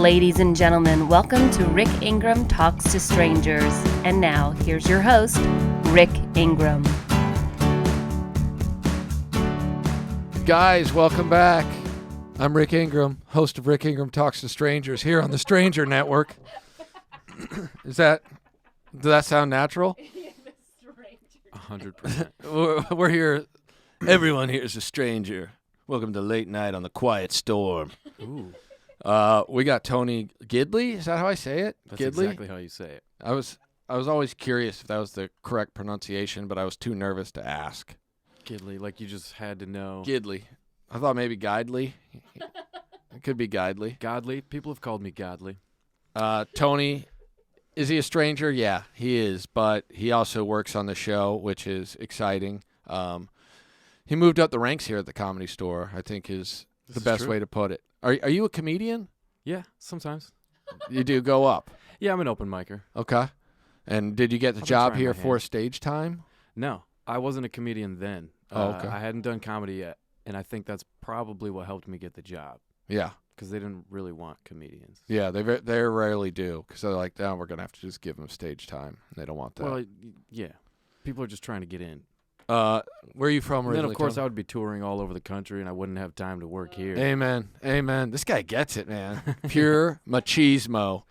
Ladies and gentlemen, welcome to Rick Ingraham Talks to Strangers. And now, here's your host, Rick Ingraham. Guys, welcome back. I'm Rick Ingraham, host of Rick Ingraham Talks to Strangers here on the Stranger Network. Does that sound natural? 100%. We're here. Everyone here is a stranger. Welcome to Late Night on the Quiet Storm. Ooh. We got Tony Gidley. Is that how I say it? That's Gidley? exactly how you say it. I was always curious if that was the correct pronunciation, but I was too nervous to ask. Gidley, like you just had to know. Gidley. I thought maybe Guidely. It could be Guidely. Godly? People have called me Godly. Tony, is he a stranger? Yeah, he is, but he also works on the show, which is exciting. He moved up the ranks here at the Comedy Store, I think is the best way to put it. Are you a comedian? Yeah, sometimes. You do go up. Yeah, I'm an open micer. Okay. And did you get the job here for stage time? No, I wasn't a comedian then. Okay. I hadn't done comedy yet, and I think that's probably what helped me get the job. Yeah. Because they didn't really want comedians. Yeah, they rarely do because they're like, no, we're going to have to just give them stage time. They don't want that. Well, yeah. People are just trying to get in. Where are you from originally? And then, of course, Tony? I would be touring all over the country, and I wouldn't have time to work here. Amen. Amen. This guy gets it, man. Pure machismo.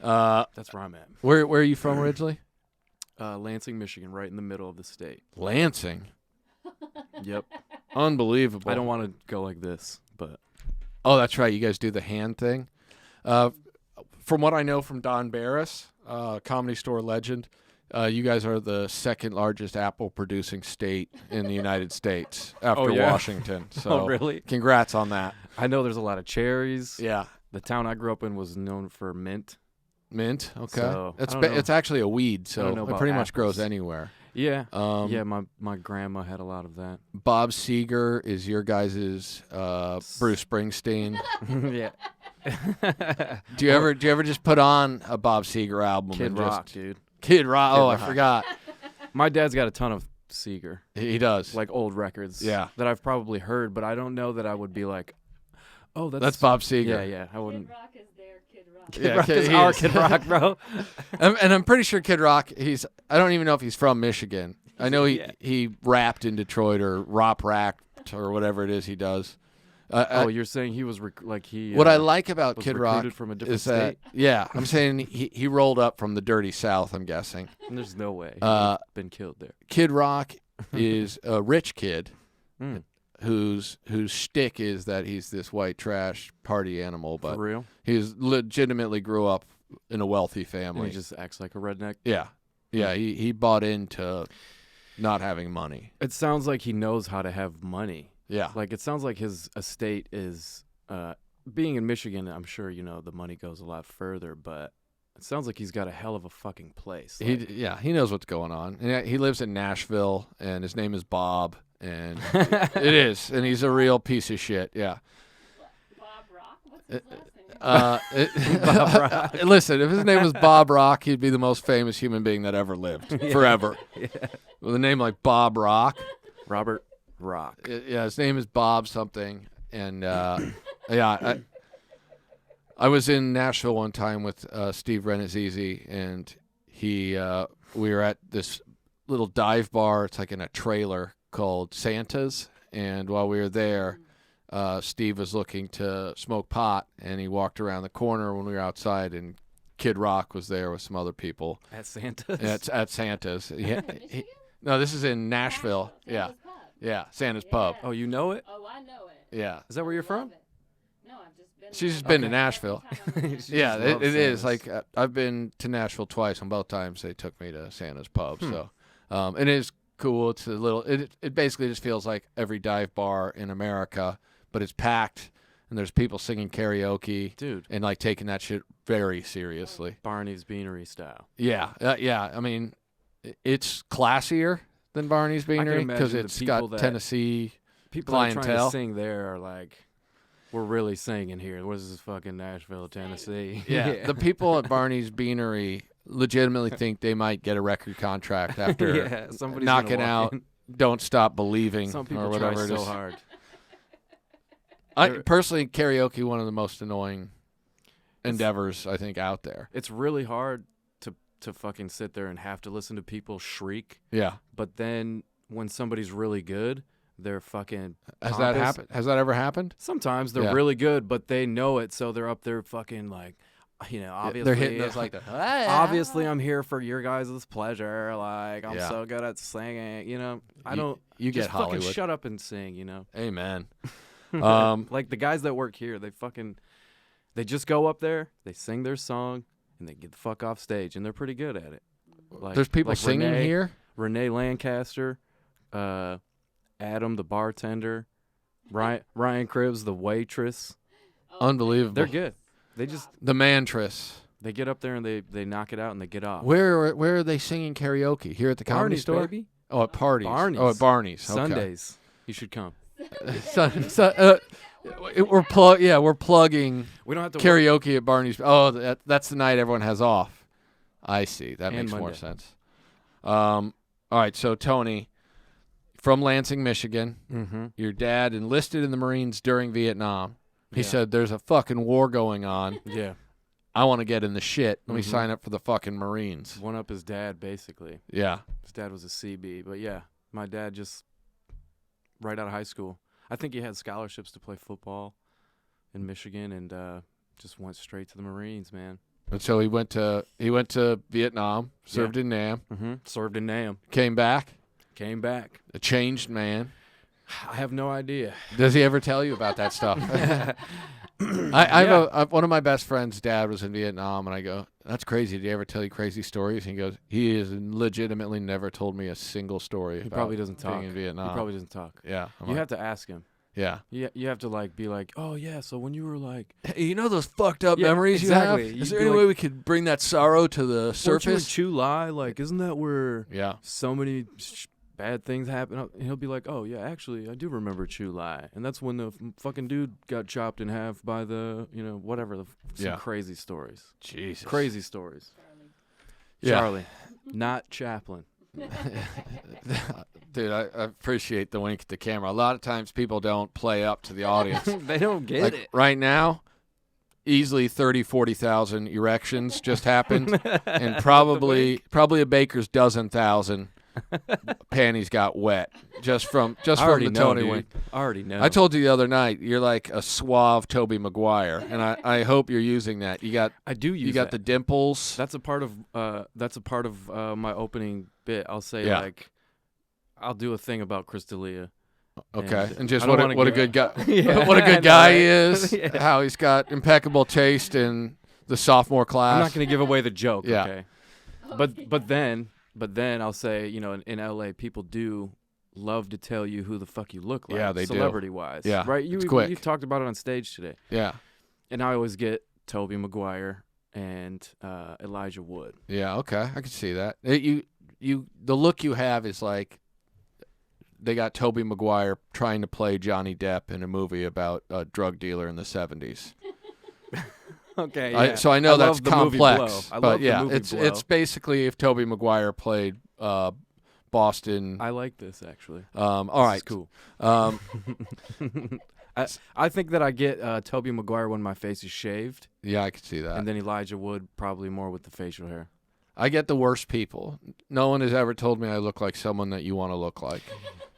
That's where I'm at. Where are you from originally? Lansing, Michigan, right in the middle of the state. Lansing. Yep. Unbelievable. I don't want to go like this, but... Oh, that's right. You guys do the hand thing. From what I know from Don Barris, Comedy Store legend, you guys are the second largest apple producing state in the United States after Washington. So really? Congrats on that. I know there's a lot of cherries. Yeah. The town I grew up in was known for mint. Mint? Okay. So, It's actually a weed, so it pretty much grows anywhere. Yeah. My grandma had a lot of that. Bob Seger is your guys' Bruce Springsteen. Yeah. Do you ever just put on a Bob Seger album? Kid Rock, dude. Kid Rock. Oh, Rock. I forgot. My dad's got a ton of Seger. He does. Like old records. Yeah. That I've probably heard, but I don't know that I would be like, oh, that's Bob Seger. Yeah, I wouldn't. Kid Rock is their Kid Rock. Kid Rock is our Kid Rock, bro. And I'm pretty sure Kid Rock, I don't even know if he's from Michigan. I know he rapped in Detroit or rapped or whatever it is he does. You're saying he was what I like about Kid Rock from a different is that state? I'm saying he rolled up from the dirty South. I'm guessing. And there's no way he's been killed there. Kid Rock is a rich kid Mm. whose shtick is that he's this white trash party animal, but For real? he's legitimately grew up in a wealthy family. And he just acts like a redneck. Yeah. He bought into not having money. It sounds like he knows how to have money. Yeah. Like, it sounds like his estate is, being in Michigan, I'm sure, the money goes a lot further, but it sounds like he's got a hell of a fucking place. Like, he knows what's going on. And he lives in Nashville, and his name is Bob, and it is, and he's a real piece of shit. Yeah. Bob Rock? What's his last name? Bob Rock. Listen, if his name was Bob Rock, he'd be the most famous human being that ever lived forever. Yeah. With a name like Bob Rock. Robert Rock. Yeah, his name is Bob something, and I was in Nashville one time with Steve Renazizi, and we were at this little dive bar. It's like in a trailer called Santa's, and while we were there, Steve was looking to smoke pot, and he walked around the corner when we were outside, and Kid Rock was there with some other people. At Santa's? At Santa's. No, this is in Nashville. Yeah. Yeah, Santa's Pub. Oh, you know it? Oh, I know it. Yeah. Is that where you're from? No, I've just been. She's just been to Nashville. Yeah, it is. Santa's. Like, I've been to Nashville twice, and both times they took me to Santa's Pub. So, it is cool. It's a little. It basically just feels like every dive bar in America, but it's packed, and there's people singing karaoke, Dude. and like taking that shit very seriously. Barney's Beanery style. Yeah, yeah. I mean, it's classier than Barney's Beanery because it's got Tennessee people that are trying clientele. to sing there are like, we're really singing here. What is this fucking Nashville, Tennessee? Yeah, the people at Barney's Beanery legitimately think they might get a record contract after somebody's knocking gonna walk out "Don't Stop Believing" Some people or whatever try it so is. hard. I personally karaoke one of the most annoying endeavors I think out there. It's really hard to fucking sit there and have to listen to people shriek. Yeah. But then when somebody's really good, they're fucking Has that pompous. happened? Has that ever happened? Sometimes they're Yeah. really good, but they know it, so they're up there fucking like, obviously They're hitting those like the obviously I'm here for your guys' pleasure. Like I'm Yeah. so good at singing. I You- don't. you just get fucking Hollywood. shut up and sing. Amen. Like the guys that work here, they just go up there, they sing their song, and they get the fuck off stage, and they're pretty good at it. Like, There's people singing Renee, here. Renee Lancaster, Adam the bartender, Ryan Cribbs the waitress. Unbelievable. They're good. They just The mantress. they get up there and they knock it out and they get off. Where are they singing karaoke? Here at the Comedy Barney's, Store? baby. Oh, at parties. Barney's. Oh, at Barney's. Okay. Sundays. You should come. We're plugging We don't have to karaoke at Barney's. Oh, that's the night everyone has off. I see. That And makes more Monday. sense. All right, so Tony, from Lansing, Michigan, Mm-hmm. your dad enlisted in the Marines during Vietnam. He Yeah. said, "There's a fucking war going on. Yeah. I want to get in the shit. Let me Mhm. sign up for the fucking Marines." One up his dad, basically. Yeah. His dad was a CB, but yeah, my dad just right out of high school. I think he had scholarships to play football in Michigan, and just went straight to the Marines, man. And so he went to Vietnam, served in Nam, Mm-hmm. Served in Nam, came back, came back. a changed man. I have no idea. Does he ever tell you about that stuff? One of my best friend's dad was in Vietnam, and I go, "That's crazy. Did he ever tell you crazy stories?" And he goes, "He has legitimately never told me a single story." He about probably doesn't being talk. in Vietnam. He probably doesn't talk. Yeah. I'm You like, have to ask him. yeah. You have to be like, oh yeah, so when you were like, Hey, you know those fucked up Yeah, memories exactly. you have? You'd Is there be any like- way we could bring that sorrow to the weren't you in surface? Chu Lai? Like, isn't that where Yeah. so many bad things happen? And he'll be like, oh yeah, actually, I do remember Chu Lai, and that's when the fucking dude got chopped in half by the, whatever, some Yeah. crazy stories, Jesus. crazy stories. Yeah. Charlie, not Chaplin. Dude, I appreciate the wink at the camera. A lot of times people don't play up to the audience. They don't get Like right now, easily 30, 40,000 erections just happened, and probably a baker's dozen thousand panties got wet just from I already the know, Tony dude. wink. I already know. I told you the other night you're like a suave Tobey Maguire, and I hope you're using that. I do use You got that. the dimples. That's a part of my opening bit. I'll say Yeah. like, I'll do a thing about Chris D'Elia. Okay, And and just I don't what wanna a good guy, Yeah, what a I good know, guy right? he is. Yeah. How he's got impeccable taste in the sophomore class. I'm not going to give away the joke, Yeah. okay? But then I'll say, in LA, people do love to tell you who the fuck you look like. Yeah, they do. celebrity-wise. Yeah, right. it's quick. You talked about it on stage today, Yeah, and I always get Tobey Maguire and Elijah Wood. yeah. Okay, I can see that. The look you have is like they got Tobey Maguire trying to play Johnny Depp in a movie about a drug dealer in the 70s. Okay, yeah. So I know that's love the movie complex, Blow. I but love the yeah, movie it's Blow. basically if Tobey Maguire played Boston. I like this actually. All This right, is cool. Um, I think that I get Tobey Maguire when my face is shaved, yeah, I can see that. and then Elijah Wood probably more with the facial hair. I get the worst people. No one has ever told me I look like someone that you want to look like.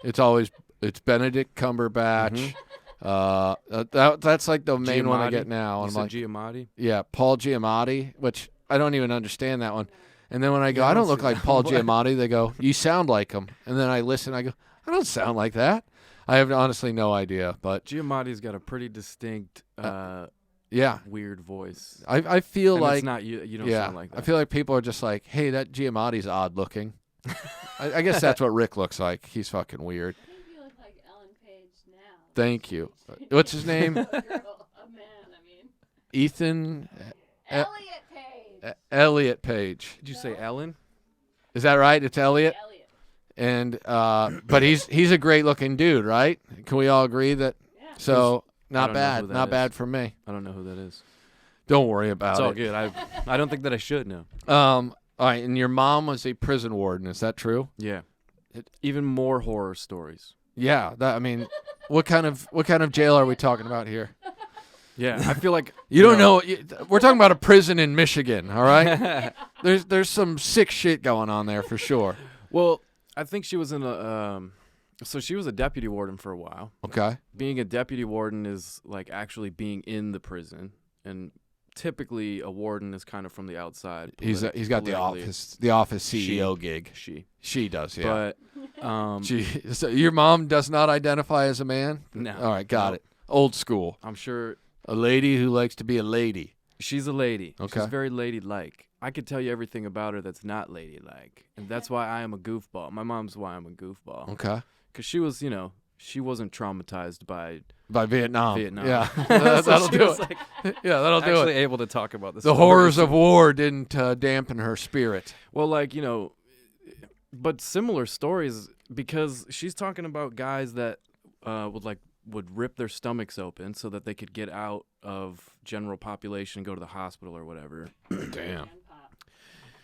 It's Benedict Cumberbatch. That's like the main one I Giamatti? get now. You I'm said like, Giamatti? yeah, Paul Giamatti, which I don't even understand that one. And then when I go, Yeah, I I don't don't look see like that. Paul What? Giamatti, they go, you sound like him. And then I listen, I go, I don't sound like that. I have honestly no idea, but Giamatti's got a pretty distinct, yeah, weird voice. I feel And like it's not you. You don't yeah, sound like that. I feel like people are just like, hey, that Giamatti's odd looking. I guess that's what Rick looks like. He's fucking weird. I think you look like Ellen Page now. Thank you. What's his name? Girl, a man, I mean. Ethan Elliot Page. Elliot Page. Did you say Ellen? Is that right? It's Elliot. Elliot. And but he's a great looking dude, right? Can we all agree that? Yeah. So not don't know bad, who that not is. bad for me. I don't know who that is. Don't worry about It's all it. good. I don't think that I should know. All right, and your mom was a prison warden. Is that true? Yeah. Even more horror stories. Yeah. I mean, what kind of jail are we talking about here? Yeah, I feel like You don't know. We're talking about a prison in Michigan, all right? There's some sick shit going on there for sure. Well, I think she was in a so she was a deputy warden for a while. Okay. Being a deputy warden is like actually being in the prison, and typically a warden is kind of from the outside. He's got the politically. office CEO gig. She does, yeah. But So your mom does not identify as a man? no. All right, got it. Old school. I'm sure A lady who likes to be a lady. she's a lady. Okay. She's very ladylike. I could tell you everything about her that's not ladylike, and that's why I am a goofball. My mom's why I'm a goofball. Okay. Because she was, she wasn't traumatized by Vietnam. Vietnam. Yeah. So That'll she do was, it. like, Yeah, that'll do actually it. able to talk about this. The horrors of war didn't dampen her spirit. Well, like, but similar stories, because she's talking about guys that would rip their stomachs open so that they could get out of general population and go to the hospital or whatever. Damn.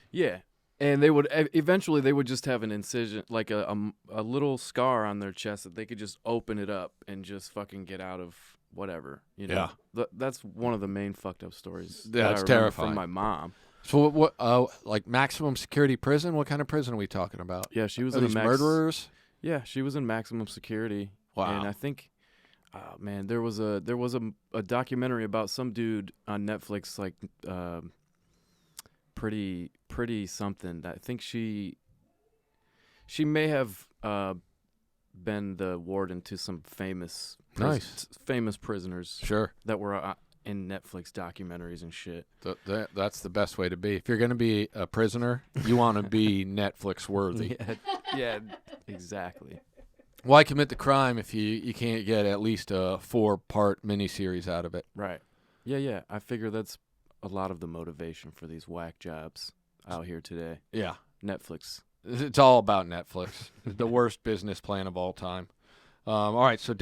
Yeah. And they would eventually just have an incision, like a little scar on their chest that they could just open it up and just fucking get out of whatever. Yeah. That's one of the main fucked up stories. Yeah, that it's I remember terrifying. from my mom. So what? Like maximum security prison? What kind of prison are we talking about? Yeah, she was Are in these a murderers? Yeah, she was in maximum security. Wow. And I think, oh man, there was a documentary about some dude on Netflix, like pretty something. I think she may have been the warden to some famous prisoners. Sure. That were in Netflix documentaries and shit. That's the best way to be. If you're going to be a prisoner, you want to be Netflix worthy. Yeah, exactly. Why commit the crime if you can't get at least a 4-part miniseries out of it? Right. Yeah. I figure that's a lot of the motivation for these whack jobs out here today. Yeah. Netflix. It's all about Netflix. The worst business plan of all time. All right, so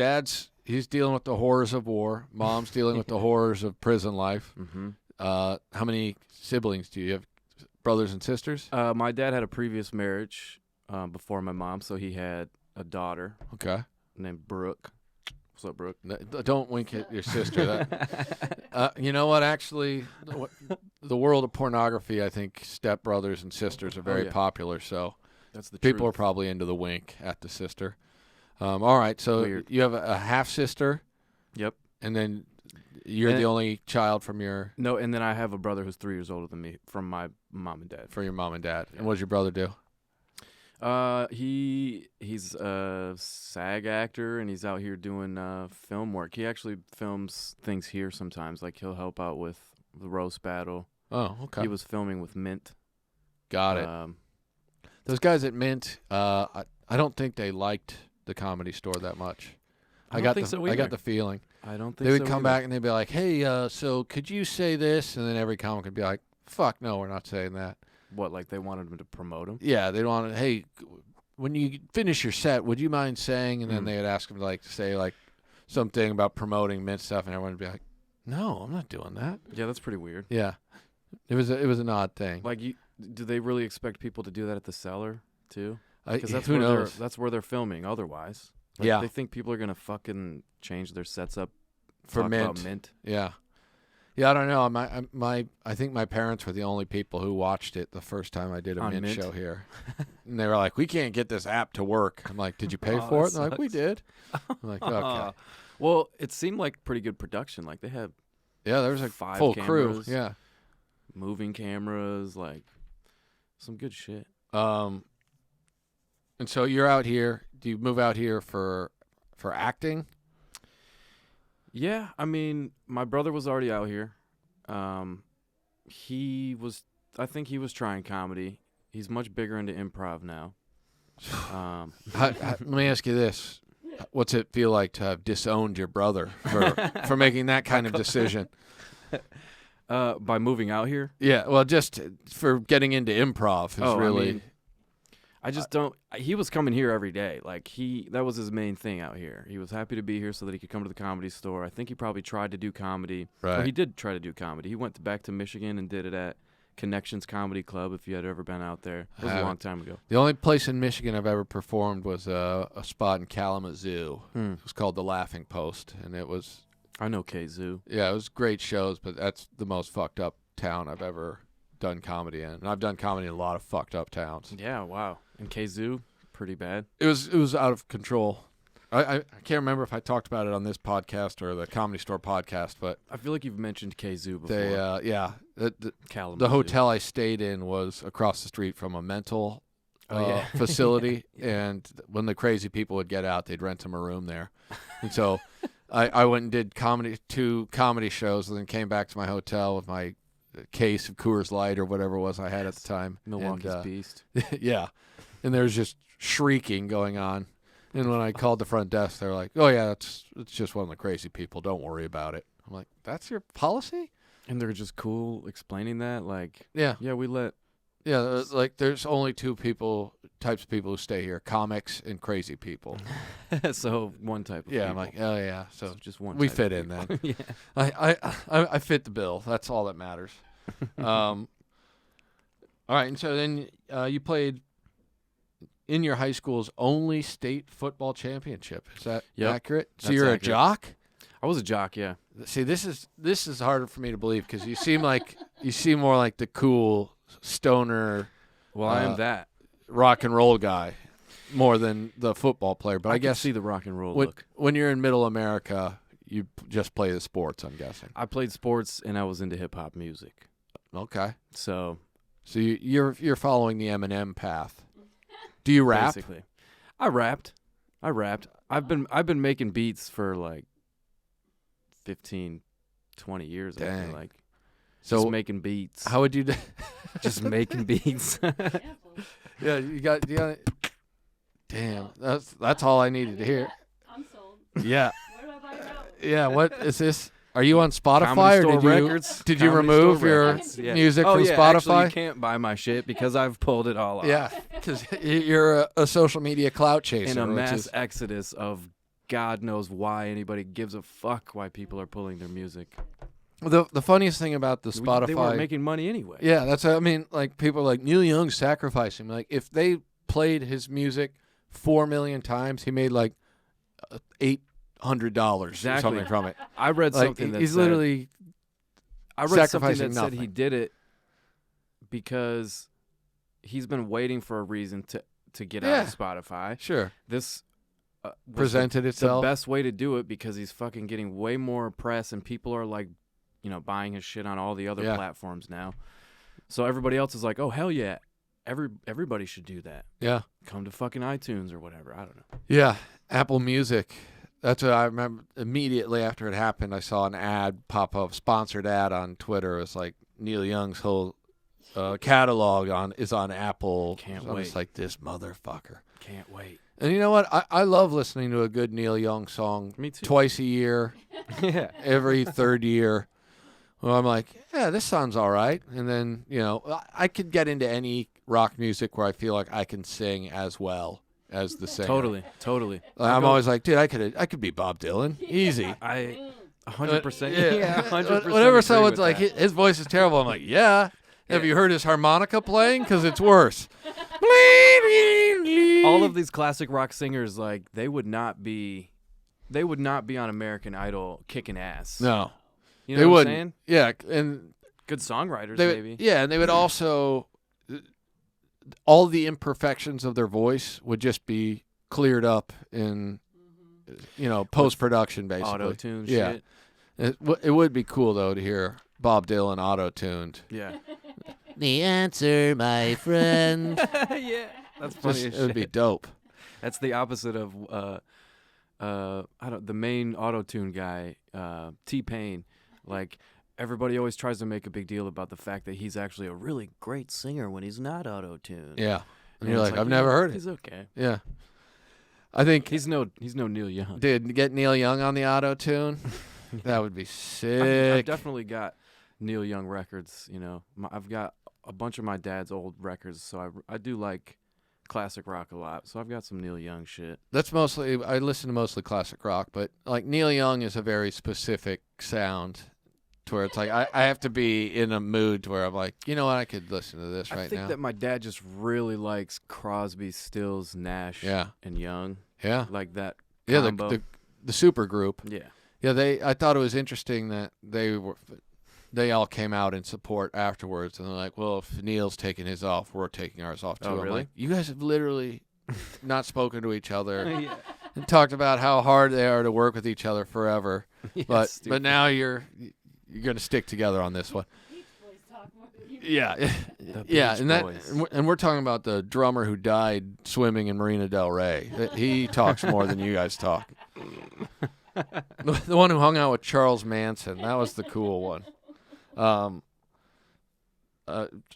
he's dealing with the horrors of war. Mom's dealing with the horrors of prison life. Mm-hmm. How many siblings do you have? Brothers and sisters? My dad had a previous marriage before my mom, so he had a daughter Okay. named Brooke. What's up, Brooke? Don't wink at your sister. You know what? Actually, the world of pornography, I think stepbrothers and sisters are very popular. So That's the people are truth. probably into the wink at the sister. All right, so Weird. you have a half sister. Yep. And then you're the only child from No, and then I have a brother who's 3 years older than me from my mom and dad. for your mom and dad. And what does your brother do? He's a SAG actor, and he's out here doing film work. He actually films things here sometimes. Like, he'll help out with the roast battle. Oh, okay. He was filming with Mint. Got it. Those guys at Mint, I don't think they liked the Comedy Store that much. I don't think so I got either. the feeling. I don't think They would so come either. back and they'd be like, hey, so could you say this? And then every comic would be like, fuck, no, we're not saying that. What, like they wanted him to promote him? Yeah, they'd want to, hey, when you finish your set, would you mind saying? And then they would ask him to say something about promoting Mint stuff, and everyone would be like, no, I'm not doing that. Yeah, that's pretty weird. Yeah. It was an odd thing. Like, do they really expect people to do that at the cellar too? Because that's who where knows? that's where they're filming. Otherwise, Yeah. they think people are gonna fucking change their sets up For talk Mint. about Mint. Yeah. Yeah, I don't know. I think my parents were the only people who watched it the first time I did a On Mint Mint? show here. And they were like, we can't get this app to work. I'm like, did you pay Oh, for that it? And they're like, we sucks. did. I'm like, okay. Well, it seemed like pretty good production. Like, they had Yeah, there was a 5 full crew. cameras. Yeah. moving cameras, like some good shit. And so you're out here. Do you move out here for acting? Yeah, I mean, my brother was already out here. I think he was trying comedy. He's much bigger into improv now. Let me ask you this. What's it feel like to have disowned your brother for making that kind of decision? By moving out here? Yeah, well, just for getting into improv is really... I mean, I just don't. He was coming here every day. Like, that was his main thing out here. He was happy to be here so that he could come to the Comedy Store. I think he probably tried to do comedy. Right. Or he did try to do comedy. He went back to Michigan and did it at Connections Comedy Club, if you had ever been out there. It was a long time ago. The only place in Michigan I've ever performed was a spot in Kalamazoo. Hmm. It was called the Laughing Post, and it was I know Kazoo. Yeah, it was great shows, but that's the most fucked up town I've ever done comedy in. And I've done comedy in a lot of fucked up towns. Yeah, wow. And Kazoo, pretty bad. It was out of control. I can't remember if I talked about it on this podcast or the Comedy Store podcast, but I feel like you've mentioned Kazoo before. they the Kalamazoo. hotel I stayed in was across the street from a mental facility, and when the crazy people would get out, they'd rent them a room there. And so I went and did two comedy shows, and then came back to my hotel with my case of Coors Light or whatever it was I had at the time. Milwaukee's and, Beast. Yeah, and there was just shrieking going on. And when I called the front desk, they were like, "Oh yeah, it's just one of the crazy people. Don't worry about it." I'm like, "That's your policy?" And they're just cool explaining that, like, Yeah, we let. yeah. Like, there's only two types of people who stay here: comics and crazy people. So one type of Yeah, people. I'm like, oh yeah. So just one. we type fit of in then. people. Yeah. I fit the bill. That's all that matters. All right, and so then you played in your high school's only state football championship. Is that accurate? So That's you're accurate. a jock? I was a jock, yeah. See, this is harder for me to believe because you seem more like the cool stoner. Well, I am that. Rock and roll guy more than the football player. But I can guess see the rock and roll look. When you're in Middle America, you just play the sports. I'm guessing. I played sports and I was into hip hop music. Okay. So you're following the Eminem path. Do you rap? basically, I rapped. I've been making beats for like 15, 20 years. I Dang. feel like. So Just making beats. how would you? Just making beats. Yeah, you got. Damn, that's all I needed to hear. I'm sold. Yeah, Where do I buy it out? yeah. What is this? Are you on Spotify Comedy or Store did you Records. did you Comedy remove Store your Records, yeah. music Oh, from yeah, Spotify? Actually, you can't buy my shit because I've pulled it all off. Yeah, because you're a social media clout chaser. In a which mass is, exodus of God knows why anybody gives a fuck why people are pulling their music. the funniest thing about the Spotify. They weren't making money anyway. Yeah, that's what I mean. Like people are like Neil Young sacrificing. Like if they played his music 4 million times, he made like $800 or something from it. I read Like something that he's said, literally I read something sacrificing that said nothing. he did it because he's been waiting for a reason to get out of Spotify. sure This was presented the itself. best way to do it because he's fucking getting way more press and people are like, buying his shit on all the other platforms now. So everybody else is like, oh hell yeah, everybody should do that. Yeah, Come to fucking iTunes or whatever. I don't know. yeah. Apple Music. That's what I remember. Immediately after it happened, I saw an ad pop up, sponsored ad on Twitter. It was like Neil Young's whole catalog is on Apple. Can't I was wait. like, this motherfucker. Can't wait. And you know what? I love listening to a good Neil Young song. Me too. Twice a year, Yeah. every third year. Well, I'm like, yeah, this sounds all right. And then, I could get into any rock music where I feel like I can sing as well as the singer. Totally. I'm always like, dude, I could be Bob Dylan. Easy. I 100%. Yeah. 100%. Whenever agree someone's with like, that. his voice is terrible, I'm like, yeah. Have Yeah. you heard his harmonica playing? Because it's worse. all of these classic rock singers, like they would not be on American Idol kicking ass. No. You know They what wouldn't. I'm saying? Yeah, and Good songwriters, they maybe. yeah, and they would also all the imperfections of their voice would just be cleared up in post production basically. Auto tune Yeah. shit. It would be cool though to hear Bob Dylan auto tuned. Yeah. The answer, my friend. Yeah. That's funny as It would shit. be dope. That's the opposite of the main auto tune guy, T-Pain. Like everybody always tries to make a big deal about the fact that he's actually a really great singer when he's not auto tuned. Yeah. And you're it's like, I've never heard it. He's okay. Yeah. I think He's no Neil Young. dude, get Neil Young on the auto tune. That would be I've sick. definitely got Neil Young records. I've got a bunch of my dad's old records, so I do like classic rock a lot. So I've got some Neil Young shit. That's I listen to mostly classic rock, but like Neil Young is a very specific sound to where it's like I have to be in a mood to where I'm like, you know what, I could listen to this I right think now. that my dad just really likes Crosby, Stills, Nash, Yeah. and Young. Yeah. Like that Yeah, combo. the super group. Yeah. Yeah, I thought it was interesting that they all came out in support afterwards, and they're like, "Well, if Neil's taking his off, we're taking ours off too." Oh, I'm really? like, "You guys have literally not spoken to each other Yeah. and talked about how hard they are to work with each other forever, Yeah, but stupid. now you're going to stick together on this one." Yeah, The yeah, Beach and Boys. we're talking about the drummer who died swimming in Marina Del Rey. He talks more than you guys talk. The one who hung out with Charles Manson, that was the cool one.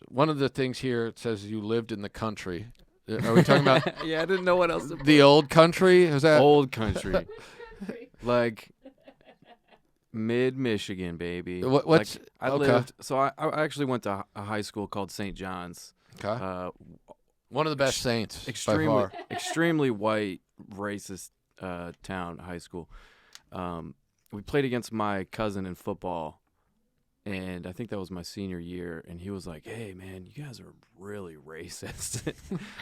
One of the things here, it says you lived in the country. Are we talking about Yeah, I didn't know what else to the old country? Is that Old country. Like mid-Michigan, baby. What's like, I okay. lived. So I actually went to a high school called St. John's. Okay. One of the best saints by Extremely, far. extremely white, racist town, high school. We played against my cousin in football, and I think that was my senior year. And he was like, "Hey, man, you guys are really racist."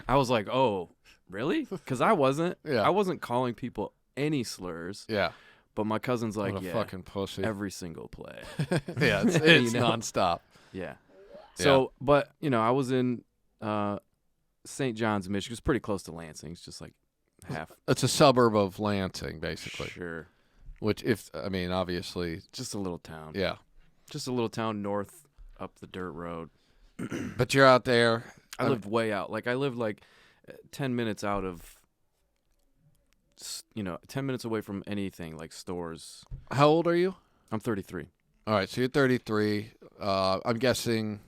I was like, "Oh, really?" Because I wasn't. Yeah. I wasn't calling people any slurs. Yeah. But my cousin's like, What a "Yeah, fucking pussy. every single play." Yeah, it's You know? nonstop. Yeah. So, but I was in St. John's, Michigan. It's pretty close to Lansing. It's just like half. It's a suburb of Lansing, basically. Sure. Which, obviously, Just a little town. yeah. Just a little town north up the dirt road. But you're out there. I lived way out. Like I lived like 10 minutes out of 10 minutes away from anything like stores. How old are you? I'm 33. All right, so you're 33. I'm guessing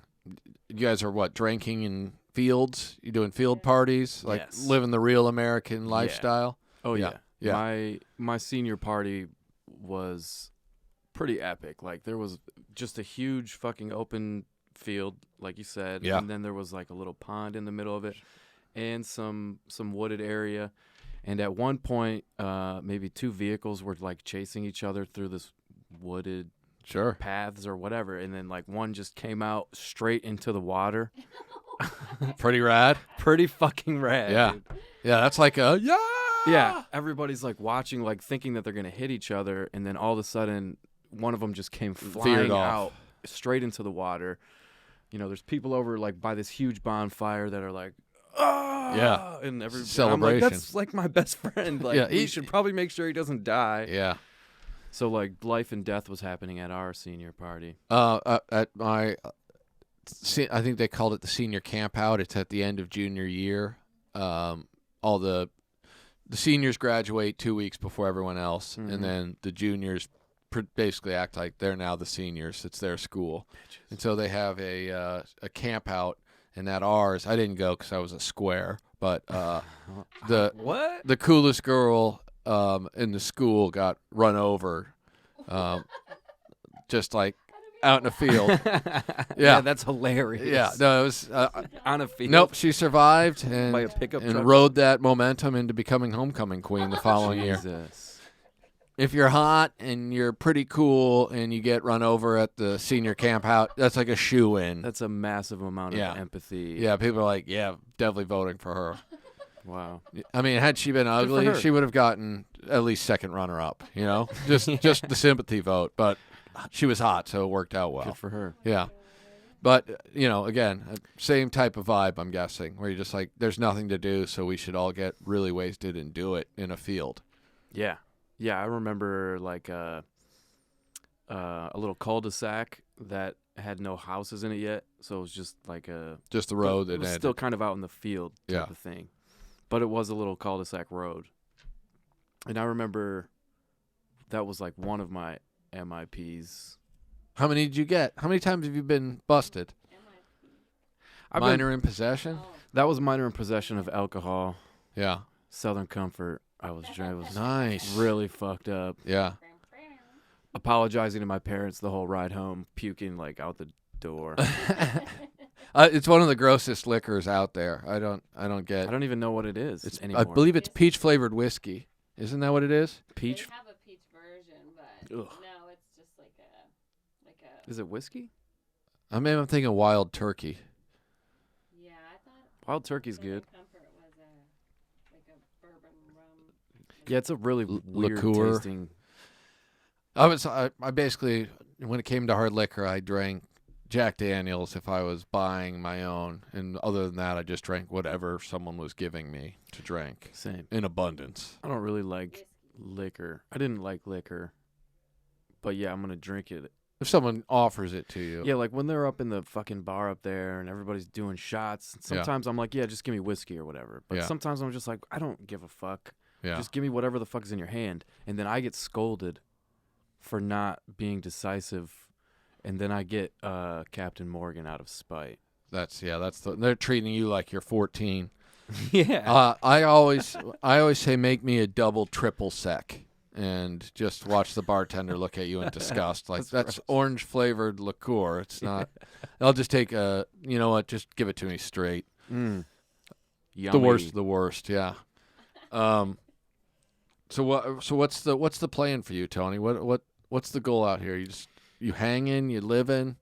you guys are what, drinking in fields? You doing field parties? Like Yes. living the real American lifestyle? Oh Yeah. yeah. Yeah. My senior party was pretty epic. Like there was just a huge fucking open field, like you said. Yeah. And then there was like a little pond in the middle of it and some wooded area. And at one point, maybe two vehicles were like chasing each other through this wooded Sure. paths or whatever. And then like one just came out straight into the water. Pretty rad. Pretty fucking rad. Yeah. Dude. Yeah, that's like a, Yeah, everybody's like watching, like thinking that they're gonna hit each other, and then all of a sudden, one of them just came flying off. out straight into the water. There's people over like by this huge bonfire that are like, "Ah!" Yeah. and every Celebration. I'm like, that's like my best friend. Like, Yeah, we should probably make sure he doesn't die. Yeah. So like, life and death was happening at our senior party. At my, I think they called it the senior camp out. It's at the end of junior year. All the seniors graduate 2 weeks before everyone else, Mhm. and then the juniors basically act like they're now the seniors. It's their school, and so they have a camp out. And at ours, I didn't go because I was a square, but What? the coolest girl in the school got run over, just like out in a field. Yeah, that's hilarious. Yeah, no, it was. On a field. Nope, she survived and By a pickup truck. rode that momentum into becoming homecoming queen the following year. Jesus. If you're hot and you're pretty cool and you get run over at the senior camp out, that's like a shoe-in. That's a massive amount of Yeah. empathy. Yeah, people are like, yeah, definitely voting for her. Wow. I mean, had she been for ugly, her. she would have gotten at least second runner-up, just the sympathy vote. But she was hot, so it worked out well. Good for her. Yeah. But, again, same type of vibe, I'm guessing, where you're just like, there's nothing to do, so we should all get really wasted and do it in a field. Yeah. Yeah, I remember like a little cul-de-sac that had no houses in it yet, so it was just like Just the road it that was ended. still kind of out in the field type Yeah. of thing. But it was a little cul-de-sac road. And I remember that was like one of my MIPs. How many did you get? How many times have you been busted? Minor in possession? That was minor in possession of alcohol. Yeah. Southern Comfort. I was Nice. really fucked up. Yeah. Apologizing to my parents the whole ride home, puking like out the door. It's one of the grossest liquors out there. I don't get. I don't even know what it is It's. anymore. I believe it's peach flavored whiskey. Isn't that what it is? Peach. They have a peach version, but Ugh. no, it's just like a. Is it whiskey? I'm thinking wild turkey. Yeah, I thought. Wild turkey's Southern good. Comfort was like a bourbon rum. Yeah, it's a really weird liqueur. tasting. I basically, when it came to hard liquor, I drank Jack Daniels if I was buying my own, and other than that, I just drank whatever someone was giving me to drink. Same. In abundance. I don't really like liquor. I didn't like liquor, but yeah, I'm gonna drink it. If someone offers it to you. Yeah, like when they're up in the fucking bar up there and everybody's doing shots. Sometimes I'm like, yeah, just give me whiskey or whatever. But sometimes I'm just like, I don't give a fuck. Yeah. Just give me whatever the fuck is in your hand. And then I get scolded for not being decisive, and then I get Captain Morgan out of spite. They're treating you like you're 14. Yeah. I always say make me a double, triple sec, and just watch the bartender look at you in disgust. Like that's orange flavored liqueur. It's not. I'll just take you know what? Just give it to me straight. Yummy. The worst. Yeah. So what's the plan for you, Tony? What's the goal out here? You hanging? You living?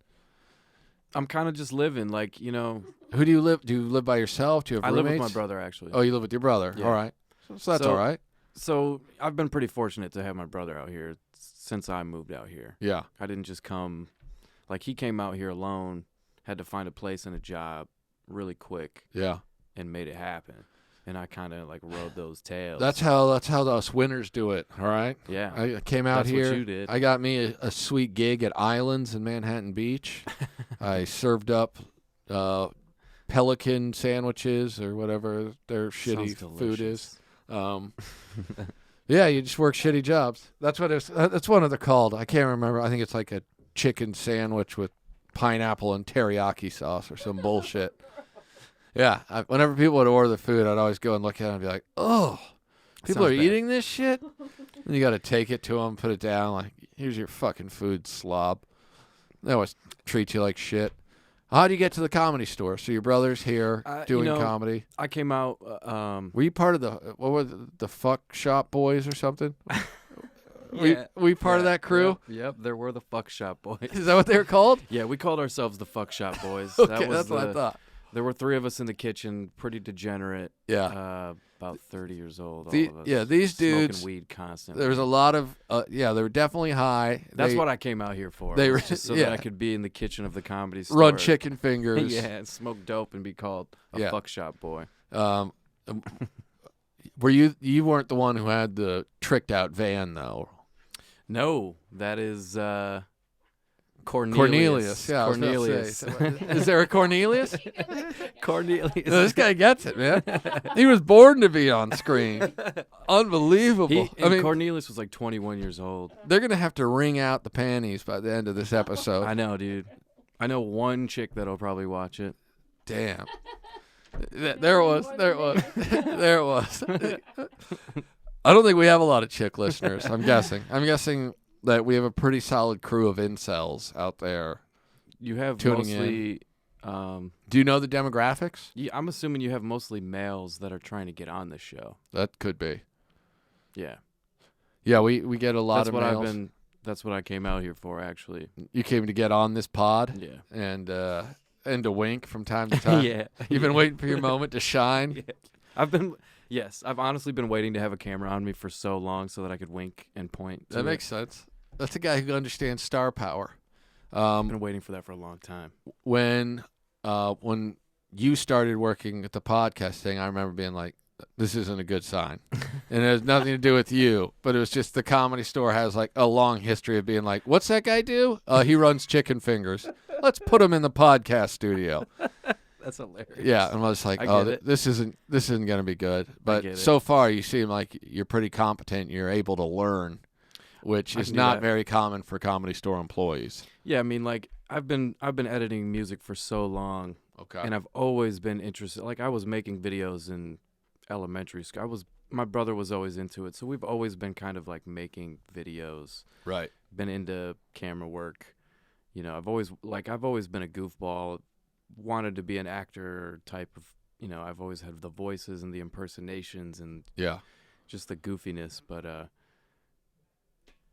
I'm kind of just living, like, you know. Who do you live? Do you live by yourself? Do you have roommates? I live with my brother, actually. Oh, you live with your brother. Yeah. All right. So that's all right. So I've been pretty fortunate to have my brother out here since I moved out here. Yeah. I didn't just come, like, he came out here alone, had to find a place and a job really quick. Yeah. And made it happen. And I kind of like rode those tails. That's how us winners do it. All right. Yeah. I came out That's here. what you did. I got me a sweet gig at Islands in Manhattan Beach. I served up pelican sandwiches or whatever their shitty food is. Yeah, you just work shitty jobs. That's what that's what they're called. I can't remember. I think it's like a chicken sandwich with pineapple and teriyaki sauce or some bullshit. Yeah, whenever people would order the food, I'd always go and look at it and be like, "Oh, people are eating this shit." And you got to take it to them, put it down, like, "Here's your fucking food, slob." They always treat you like shit. How do you get to the Comedy Store? So your brother's here doing comedy. I came out. Were you part of what were the Fuck Shop Boys or something? Yeah. Were you part of that crew? Yep, there were the Fuck Shop Boys. Is that what they were called? Yeah, we called ourselves the Fuck Shop Boys. Okay, that's what I thought. There were 3 of us in the kitchen, pretty degenerate. Yeah. About 30 years old, all of us. Yeah, these dudes. Smoking weed constantly. There was a lot of, they were definitely high. That's what I came out here for. They were just so that I could be in the kitchen of the Comedy Store. Run chicken fingers. Yeah, and smoke dope and be called a Fuck Shop Boy. Were you weren't the one who had the tricked out van, though? No, that is Cornelius. Yeah, Cornelius. Is there a Cornelius? Cornelius. No, this guy gets it, man. He was born to be on screen. Unbelievable. Cornelius was like 21 years old. They're going to have to wring out the panties by the end of this episode. I know, dude. I know one chick that'll probably watch it. Damn. There it was. There it was. I don't think we have a lot of chick listeners, I'm guessing. I'm guessing that we have a pretty solid crew of incels out there. You have tuning mostly... Do you know the demographics? Yeah, I'm assuming you have mostly males that are trying to get on this show. That could be. Yeah. Yeah, we get a lot of males. That's what I came out here for, actually. You came to get on this pod? Yeah. And to wink from time to time? Yeah. You've been waiting for your moment to shine? Yeah. I've honestly been waiting to have a camera on me for so long so that I could wink and point. That makes sense. That's a guy who understands star power. I've been waiting for that for a long time. When you started working at the podcast thing, I remember being like, this isn't a good sign. And it has nothing to do with you, but it was just the Comedy Store has like a long history of being like, what's that guy do? He runs chicken fingers. Let's put him in the podcast studio. That's hilarious. Yeah, and I was like, this isn't going to be good. But so far, you seem like you're pretty competent. You're able to learn, which is not very common for Comedy Store employees. Yeah, I mean, like I've been editing music for so long. Okay. And I've always been interested. Like I was making videos in elementary school. My brother was always into it, so we've always been kind of like making videos. Right. Been into camera work. You know, I've always been a goofball. Wanted to be an actor type of, I've always had the voices and the impersonations and just the goofiness, but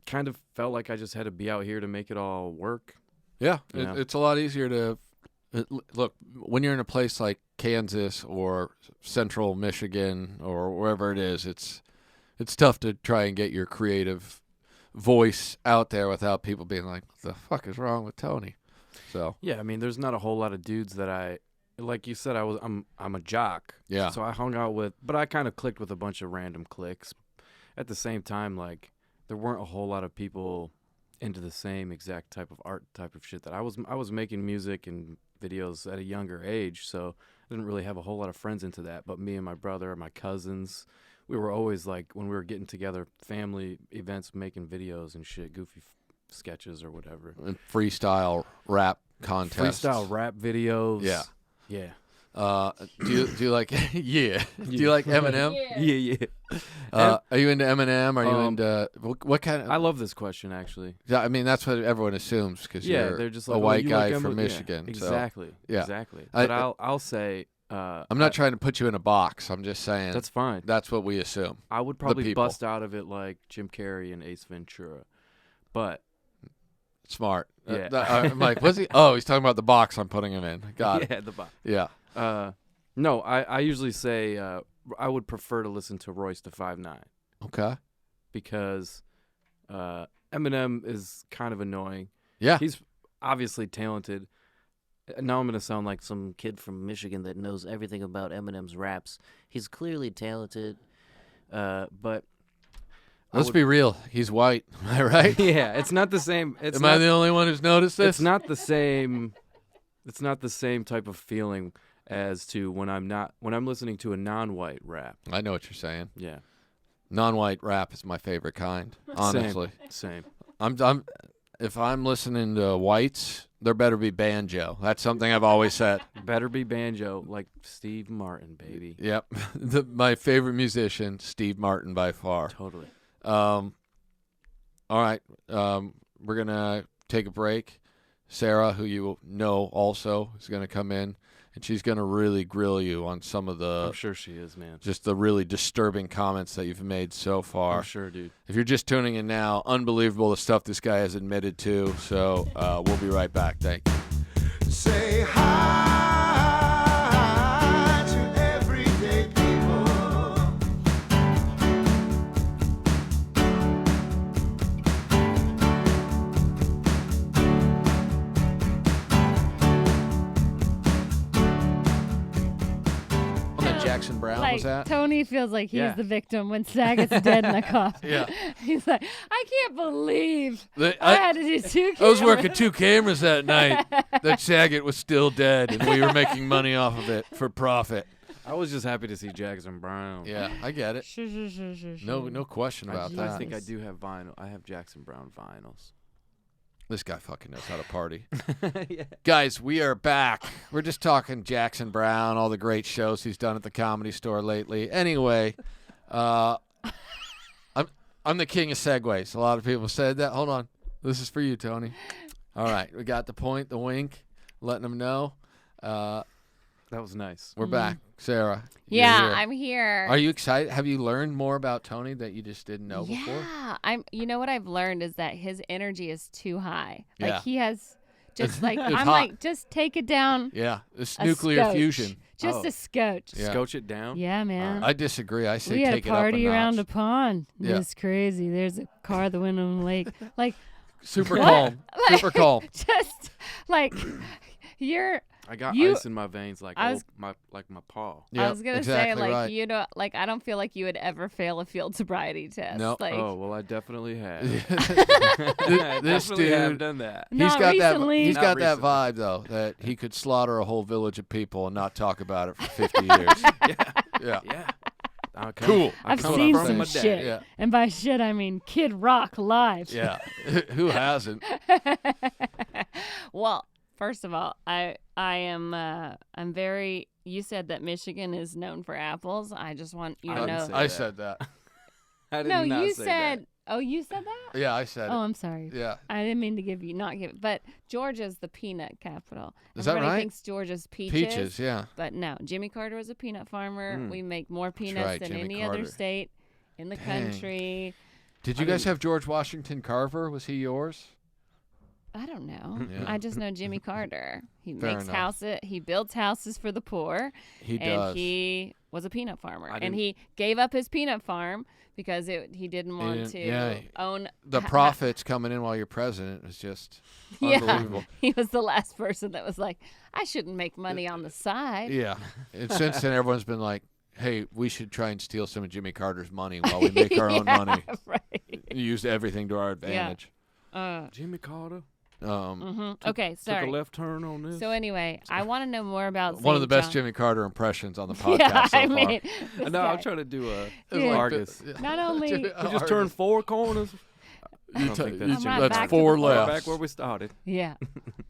kind of felt like I just had to be out here to make it all work. Yeah, it's a lot easier to look when you're in a place like Kansas or Central Michigan or wherever it is. It's tough to try and get your creative voice out there without people being like, "What the fuck is wrong with Tony?" So Yeah, I mean, there's not a whole lot of dudes that like you said, I'm a jock. Yeah. So I hung out with, but I kind of clicked with a bunch of random cliques. At the same time, like there weren't a whole lot of people into the same exact type of art type of shit that I was. I was making music and videos at a younger age, so I didn't really have a whole lot of friends into that. But me and my brother, my cousins, we were always like when we were getting together, family events, making videos and shit, goofy sketches or whatever. and freestyle rap contests. Freestyle rap videos. Yeah. Yeah. Do you like yeah? Do you like Eminem? Yeah, yeah. Are you into Eminem? Are you Um, into what kind of? I love this question, actually. I mean, that's what everyone assumes because Yeah, you're they're just a like, white you guy like from Eminem? Yeah, Michigan. exactly. yeah. Exactly. I- But I'll say. I'm not trying to put you in a box. I'm just saying That's fine. that's what we assume. I would probably people. bust out of it like Jim Carrey and Ace Ventura, but Smart. Yeah. I'm like, what's he? Oh, he's talking about the box I'm putting him in. Got it. yeah, the box. Yeah. No, I usually say I would prefer to listen to Royce da 5'9" Okay. because Eminem is kind of annoying. Yeah. He's obviously talented. Now I'm going to sound like some kid from Michigan that knows everything about Eminem's raps. He's clearly talented, but Let's be real. He's white. Am I right? yeah, it's not the same. Am I the only one who's noticed this? It's not the same. It's not the same type of feeling as to when I'm listening to a non-white rap. I know what you're saying. Yeah, Non-white rap is my favorite kind. Honestly, same. I'm if I'm listening to whites, there better be banjo. That's something I've always said. Better be banjo like Steve Martin, baby. Yep. My favorite musician, Steve Martin, by far. Totally. All right. We're gonna take a break. Sarah, who you know also, is gonna come in, and she's gonna really grill you on some of the I'm sure she is, man. just the really disturbing comments that you've made so far. I'm sure, dude. If you're just tuning in now, unbelievable the stuff this guy has admitted to. So we'll be right back. Thank you. Say hi to everyday people. Jackson Brown Like was that? Tony feels like he's Yeah. the victim when Saget's dead in the coffin. Yeah. He's like, I can't believe I I had to do two. I was cameras." working 2 cameras that night. That Saget was still dead, and we were making money off of it for profit. I was just happy to see Jackson Brown. Yeah, I get it. Sure. No question about I that. think I do have vinyl. I have Jackson Brown vinyls. This guy fucking knows how to party. yeah. Guys, we are back. We're just talking Jackson Brown, all the great shows he's done at the Comedy Store lately. Anyway, I'm the king of segues. A lot of people said that. Hold on. This is for you, Tony. All right. We got the point, the wink, letting them know. That was nice. We're back. Sarah. you're Yeah, here. I'm here. Are you excited? Have you learned more about Tony that you just didn't know before? Yeah, you know what I've learned is that his energy is too high. Like Yeah. he has just like It's I'm hot. like just take it down. Yeah. It's a nuclear scotch. fusion. Just Oh. a scotch. Yeah. Scotch it down. Yeah, man. I disagree. I say we had take a it up party a around a notch. pond. Yeah. It's crazy. There's a car that went on the lake. Like Super What? calm. Like- Super calm. just like you're I got You- ice in my veins like I was- my paw. Yeah, I was gonna exactly say like right. you know like I don't feel like you would ever fail a field sobriety test. No. Like Oh well, I definitely have. This definitely have dude, done that. not got recently. that. He's Not got that recently. vibe though that he could slaughter a whole village of people and not talk about it for 50 years. Yeah. Yeah. I come- Cool. I I've come seen from some my dad. shit. Yeah. And by shit I mean Kid Rock live. Yeah. Who hasn't? Well, first of all, I'm very. You said that Michigan is known for apples. I just want you I to didn't know. say I that. said that. I did No, not you say said. Oh, you said that. Yeah, I said Oh, it. I'm sorry. Yeah. I didn't mean to not give it. But Georgia's the peanut capital. Is that Everybody right? thinks Georgia's Peaches, yeah. But no, Jimmy Carter was a peanut farmer. Mm. We make more peanuts right, than Jimmy any Carter. other state in the Dang. country. Did you guys have George Washington Carver? Was he yours? I don't know. Yeah. I just know Jimmy Carter. He Fair makes enough. houses. He builds houses for the poor. He and does. he was a peanut farmer, I and didn't- he gave up his peanut farm because he didn't want to yeah, own The profits coming in while you're president is just unbelievable. He was the last person that was like, I shouldn't make money on the side. Yeah. And since then, everyone's been like, hey, we should try and steal some of Jimmy Carter's money while we make our own money. Right. Use everything to our advantage. Jimmy Carter Okay, took sorry. a left turn on this. So anyway, I want to know more about One of the St. best John. Jimmy Carter impressions on the podcast Yeah, so I far. mean, this no, guy- I'm trying to do a Yeah. Argus. not only We just turned 4 corners. I don't think that's I'm right Jimmy back Carter. to the four point. We're left. back where we started. yeah,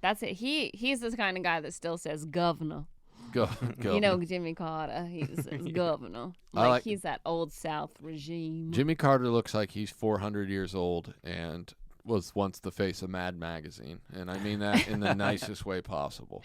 that's it. He's the kind of guy that still says governor. Go. You know, Jimmy Carter, he says governor. Like he's that old South regime. Jimmy Carter looks like he's 400 years old and was once the face of Mad Magazine. And I mean that in the nicest way possible.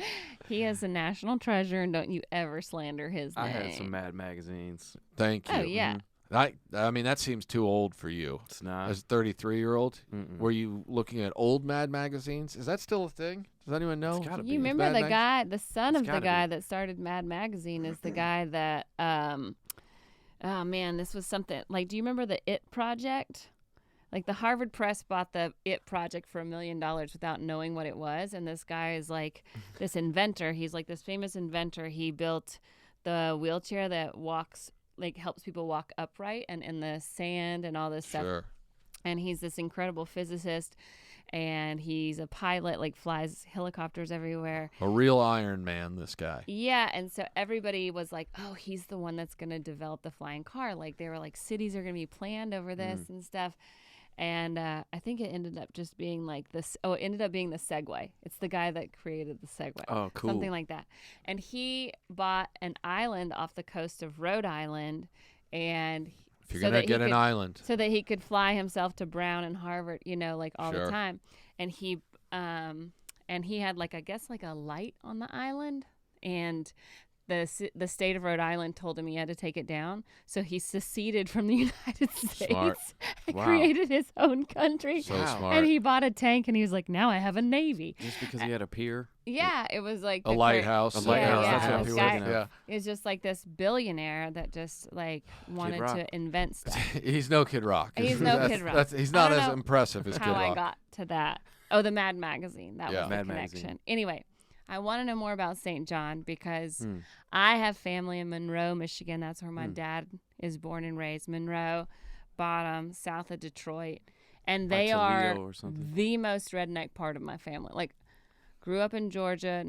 He is a national treasure, and don't you ever slander his name. I had some Mad magazines. Thank you. Oh yeah. I mean, that seems too old for you. It's not. As a 33-year-old, Mm-mm. were you looking at old Mad magazines? Is that still a thing? Does anyone know? It's gotta be. You remember Mad the Mag- guy, the son It's of the gotta be. guy that started Mad Magazine is the guy that, oh man, this was something, like, do you remember the It Project? Like the Harvard Press bought the It Project for $1 million without knowing what it was. And this guy is like this inventor. He's like this famous inventor. He built the wheelchair that walks, like helps people walk upright and in the sand and all this stuff. Sure. And he's this incredible physicist, and he's a pilot, like flies helicopters everywhere. A real Iron Man, this guy. Yeah, and so everybody was like, oh, he's the one that's going to develop the flying car. Like they were like, cities are going to be planned over this and stuff. And I think it ended up just being like this. Oh, it ended up being the Segway. It's the guy that created the Segway. Oh, cool. Something like that. And he bought an island off the coast of Rhode Island, and If you're so going that to he get an could- island. so that he could fly himself to Brown and Harvard, you know, like all Sure. the time. And he had like, I guess, like a light on the island, and the state of Rhode Island told him he had to take it down. So he seceded from the United States Smart. and Wow. created his own country. So Wow. smart. And he bought a tank, and he was like, now I have a navy. Just because he had a pier. Yeah, it was like A the cra- lighthouse. A lighthouse, Yeah, that's yeah. what I This was guy- thinking of. Yeah. It's just like this billionaire that just like wanted Rock. to invent stuff. He's no Kid Rock. He's no That's- Kid Rock. He's I not don't as know impressive as How Kid I Rock. got to that. Oh, the Mad Magazine. That Yeah. was the Mad connection. Magazine. Anyway, I want to know more about St. John because Hmm. I have family in Monroe, Michigan. That's where my dad is born and raised. Monroe, Bottom, south of Detroit. And they Like are Toledo or something. the most redneck part of my family. Like, grew up in Georgia.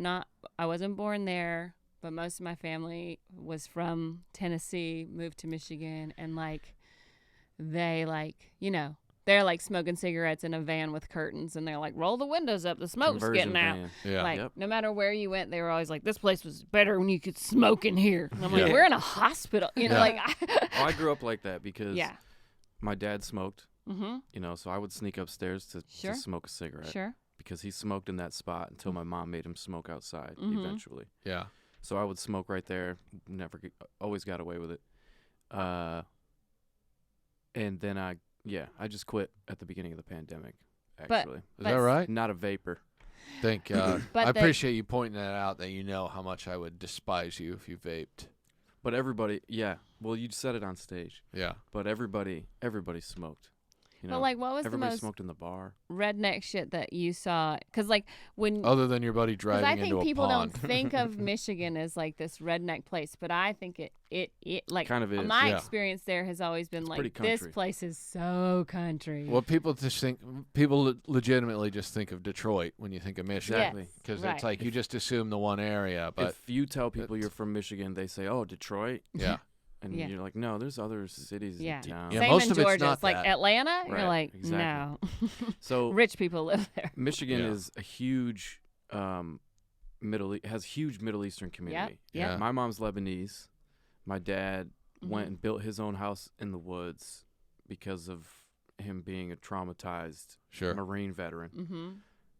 I wasn't born there, but most of my family was from Tennessee, moved to Michigan, and like they like, you know, they're like smoking cigarettes in a van with curtains, and they're like, roll the windows up, the smoke's Conversion getting out. van. Yeah. Like, Yep. no matter where you went, they were always like, this place was better when you could smoke in here. And I'm like, Yeah. we're in a hospital. You know, Yeah. like, Oh, I grew up like that because yeah. my dad smoked, Mm-hmm. you know, so I would sneak upstairs to Sure. smoke a cigarette Sure. because he smoked in that spot until my mom made him smoke outside Mhm. eventually. Yeah. So I would smoke right there, always got away with it. And then I just quit at the beginning of the pandemic, But- actually. Is But- that right? Not a vapor. Thank God. But I the- appreciate you pointing that out, that you know how much I would despise you if you vaped. But everybody, well, you said it on stage, Yeah. but everybody smoked. You know, But like, what was the everybody most smoked in the bar. redneck shit that you saw? Because like when Other than your buddy Because driving I into think a people pond. don't think of Michigan as like this redneck place, but I think it like Kind of is. my Yeah. experience there has always been like pretty this country. place is so country. Well, people legitimately just think of Detroit when you think of Michigan. Exactly. Yes, Because right. it's like you just assume the one area, but If you tell people you're from Michigan, they say, "Oh, Detroit," yeah. and Yeah. you're like, "No, there's other cities Yeah. in town." Yeah, Same most in of it's Georgia. not It's like that. Atlanta. You're Right, like, exactly. no, So rich people live there. Michigan Yeah. is a huge has huge Middle Eastern community. Yep. Yeah. My mom's Lebanese. My dad Mhm. went and built his own house in the woods because of him being a traumatized Sure. Marine veteran. Mm-hmm.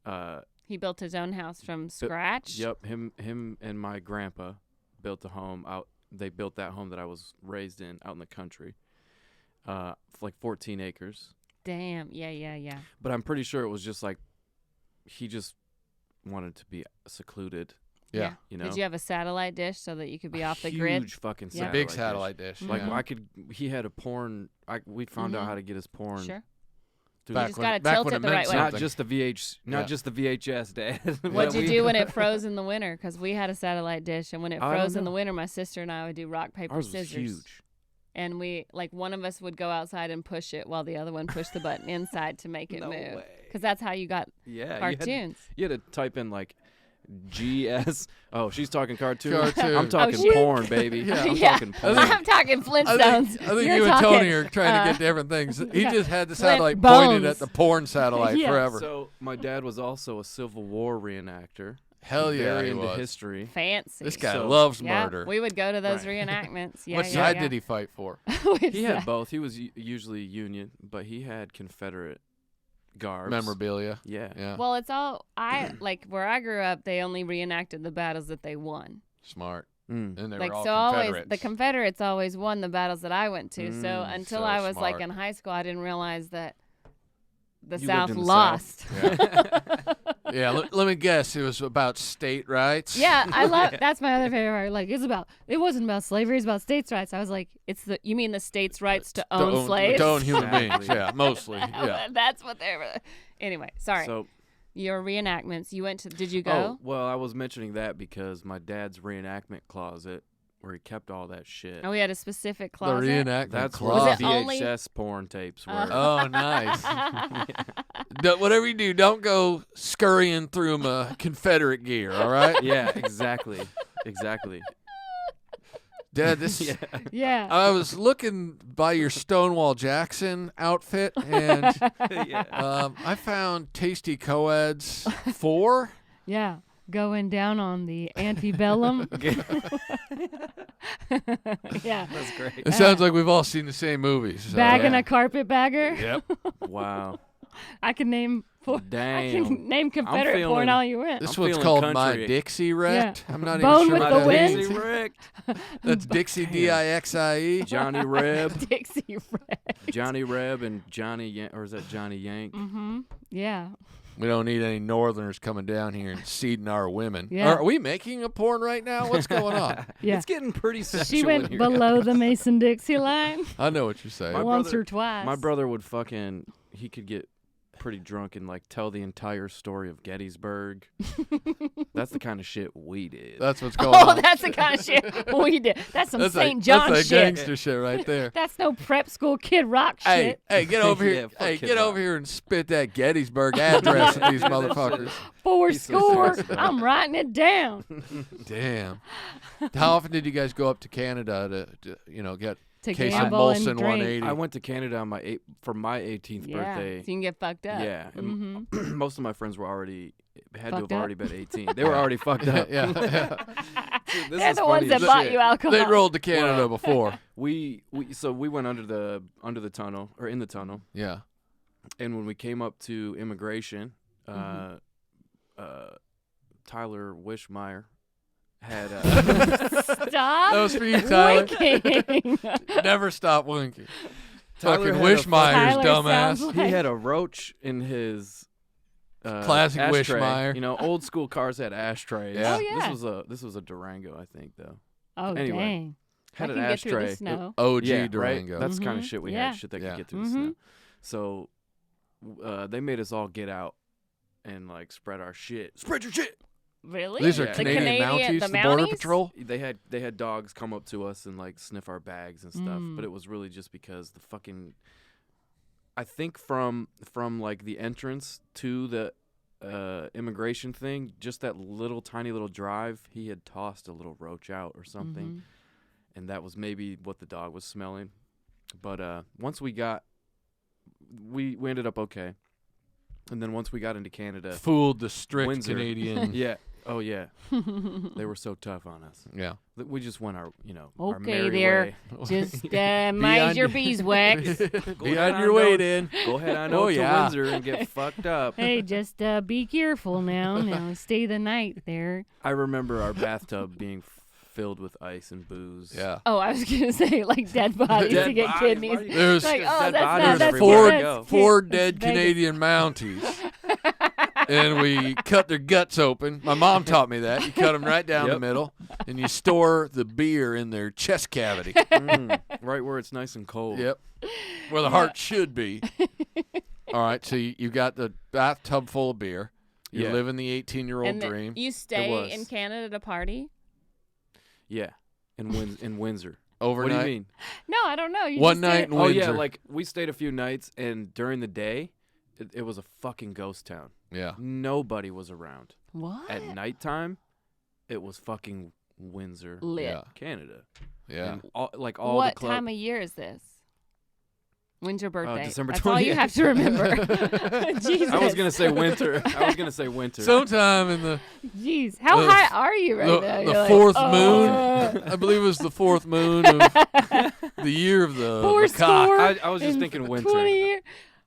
Uh, He built his own house from scratch. Yep, him and my grandpa built a home out. They built that home that I was raised in out in the country, for like 14 acres. Damn. Yeah. But I'm pretty sure it was just like he just wanted to be secluded Yeah. You know, Did you have a satellite dish so that you could be off the huge grid? fucking Yeah. satellite Big dish. satellite dish. Like yeah. he had a porn. We found out how to get his porn. Sure. through Back You just when- gotta back tilt when it it the meant right way. not something. just the Yeah. just the VHS, Dad. What'd you We- do when it froze in the winter? Because we had a satellite dish, and when it I don't froze in the know. winter, my sister and I would do rock, paper, Ours was scissors. huge. And we, like, one of us would go outside and push it while the other one pushed the button inside to make it No move. way. Because that's how you got Yeah, cartoons. You had to type in like GS. Oh, she's talking cartoon. Cartoon. I'm talking shoot. porn, baby. Yeah. I'm Yeah. talking porn. I'm talking I Flintstones. think You're you and talking, Tony are trying to get different things. He yeah. just had the Flint satellite pointed bones. at the porn satellite Yeah. forever. So my dad was also a Civil War reenactor. Hell yeah, Very he into was. history. fancy. This guy So- loves yeah, murder. we would go to those Right. reenactments. Yeah, what yeah, side yeah. did he fight for? Which He had side? both. He was usually Union, but he had Confederate garbs. Memorabilia. Yeah. Yeah. Well, it's all like where I grew up. They only reenacted the battles that they won. Smart. Mm. And they Like were all so, always Confederates. the Confederates always won the battles that I went to. So until so I was like smart. in high school, I didn't realize that the You South lived in the lost. Yeah, let me guess. It was about state rights. Yeah, I love. That's my other favorite part. Like it wasn't about slavery. It's about states' rights. I was like, you mean the states' rights to own slaves? To own human beings. Exactly. Yeah, mostly. Yeah. That's what they were. Anyway, sorry. So, Your reenactments. You went to? Did you go? oh, well, I was mentioning that because my dad's reenactment closet, where he kept all that shit. Oh, we had a specific The closet. reenactment That's where closet. the Was it only- VHS porn tapes were. Oh, nice. Whatever you do, don't go scurrying through my Confederate gear, all right? Yeah, exactly. Exactly. Dad, this. Yeah. Yeah. I was looking by your Stonewall Jackson outfit, and Yeah. I found Tasty Coeds 4. Yeah. Going down on the antebellum. Yeah. That's great. It sounds like we've all seen the same movies. So. Bagging yeah. a carpetbagger. Yep. Wow. I can name I Damn. can name Confederate porn feeling- all you want. This I'm one's feeling called country. My Dixie Wrecked. I'm not Bone even sure with what the that wind. means. Dixie Rick, That's Dixie D-I-X-I-E. Johnny Reb, Dixie Red. Johnny Reb, and Johnny or is that Johnny Yank? Mm-hmm. Yeah. We don't need any Northerners coming down here and seeding our women. Yeah. Are we making a porn right now? What's going on? Yeah. It's getting pretty sexual She in went here. below the Mason-Dixie line I know what you're saying. My once brother- or twice. My brother would he could get pretty drunk and like tell the entire story of Gettysburg. That's the kind of shit we did. That's what's going Oh, on. that's the kind of shit we did. That's some That's St. like, John that's shit. like gangster shit right there. That's no prep school kid rock Hey, shit. hey, get over Yeah, here. fuck Hey, Kid get Rock. over here and spit that Gettysburg address at these motherfuckers. Four Piece of score. shit. I'm writing it down. Damn. How often did you guys go up to Canada to get To case of gamble and Molson drink. 180? I went to Canada on for my 18th Yeah, birthday. so you can get fucked up. Yeah, Mm-hmm. and most of my friends were had to Fucked have up? already been 18. They were already fucked up. yeah. Dude, this They're is the ones funny that as bought shit. you alcohol. They'd rolled to Canada Well- before. We went under the tunnel or in the tunnel, Yeah. and when we came up to immigration, Mm-hmm. Tyler Wishmeyer had Stop That was for you, Tyler. winking. Never stop winking. Tyler Fucking had a Wishmeyer's Tyler dumbass. sounds he like- had a roach in his Classic ashtray. Wishmeyer. You know, old school cars had ashtrays. Yeah. Oh, yeah. This was a Durango, I think, though. Oh, Anyway. dang. Had I an can get through ashtray. the snow. OG Yeah, Durango. right. That's the kind of Mhm. shit we Yeah. had. Shit that Yeah. could get through the Mhm. snow. So they made us all get out and like spread our shit. Spread your shit. Really? These are Yeah. Canadian Mounties, the the Border Mounties? Patrol. They had dogs come up to us and like sniff our bags and stuff, Mm. but it was really just because the fucking. I think from like the entrance to the immigration thing, just that little tiny little drive, he had tossed a little roach out or something, Mhm. and that was maybe what the dog was smelling. But once we ended up okay, and then once we got into Canada, Fooled the strict Windsor. Canadian. yeah, oh yeah, they were so tough on us. Yeah. We just went our our Okay merry there. way. Just mind your beeswax. Be ahead on your on way, out. then. Go ahead on Oh, out to yeah. Windsor and get fucked up. Hey, just be careful now. Now stay the night there. I remember our bathtub being filled with ice and booze. Yeah. Oh, I was gonna say like dead bodies Dead to get bodies, kidneys. why do you- There's Like, oh, dead that's bodies not. That's everywhere four, you that's go. four Vegas. dead Canadian Mounties. and we cut their guts open. My mom taught me that. You cut them right down the middle, and you store the beer in their chest cavity. Right where it's nice and cold. Yep, where the heart should be. All right, so you got the bathtub full of beer. You're living the 18-year-old And dream. you stay in Canada to party? Yeah, in Windsor. Overnight. What do you mean? No, I don't know. You One just night stayed- in Windsor. Oh yeah, like we stayed a few nights, and during the day, it was a fucking ghost town. Yeah. Nobody was around. What? At nighttime, it was fucking Windsor, Lit. Yeah. Canada. Yeah. And all What the clubs. time of year is this? When's your birthday? December That's all you 28th. have to remember. Jesus. I was gonna say winter. Sometime in the Jeez. How the- high are you right now? the You're like, fourth "Oh." moon. I believe it was the fourth moon of the year of the Four cock. score I was just and thinking winter. 20 year.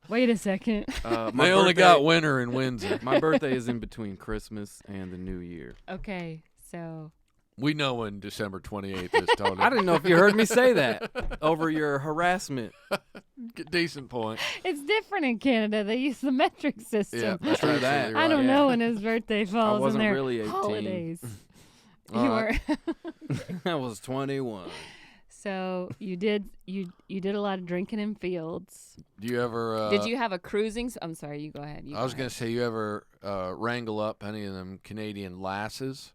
Wait a second. My They only birthday- got winter in Windsor. My birthday is in between Christmas and the New Year. Okay, so We know when December 28th is, Tony. I didn't know if you heard me say that over your harassment. Decent point. it's different in Canada. They use the metric system. Yeah, that's True absolutely that. right. I don't Yeah. know when his birthday falls in wasn't their really 18. holidays. All You right. were I was 21. so you did a lot of drinking in fields. Do you ever? Did you have a cruising? I'm sorry, you go ahead. I was gonna say, you ever wrangle up any of them Canadian lasses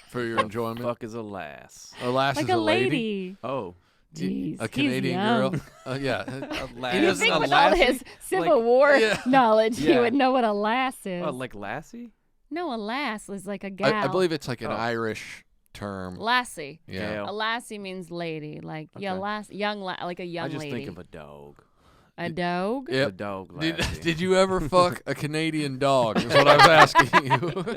for your enjoyment? Fuck is a lass. A lass like is a lady. lady. Oh, Jeez, A he's Canadian young. girl. Yeah. a lass. He You doesn't- think a with all lassie? his Civil Like- War Yeah. knowledge, he Yeah. would know what a lass is. Oh, like Lassie? No, a lass is like a gal. I believe it's like an Oh. Irish term. Lassie. Yeah. Gal. A lassie means lady, like Okay. like a young I just lady. think of a dog. a dog. Yep. A dog Did, lassie. did you ever fuck a Canadian dog? Is what I was asking you.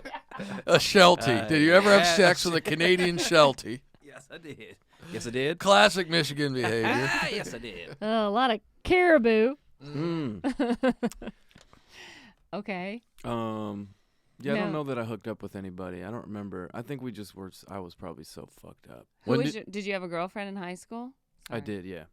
A Sheltie. Did you ever have yeah. sex with a Canadian Sheltie? Yes, I did. Yes, I did. Classic Michigan behavior. Yes, I did. A lot of caribou. Mm. Okay. Yeah, I No. don't know that I hooked up with anybody. I don't remember. I think we just were. I was probably so fucked up. Who When was did- did you have a girlfriend in high school? I Sorry. did, yeah.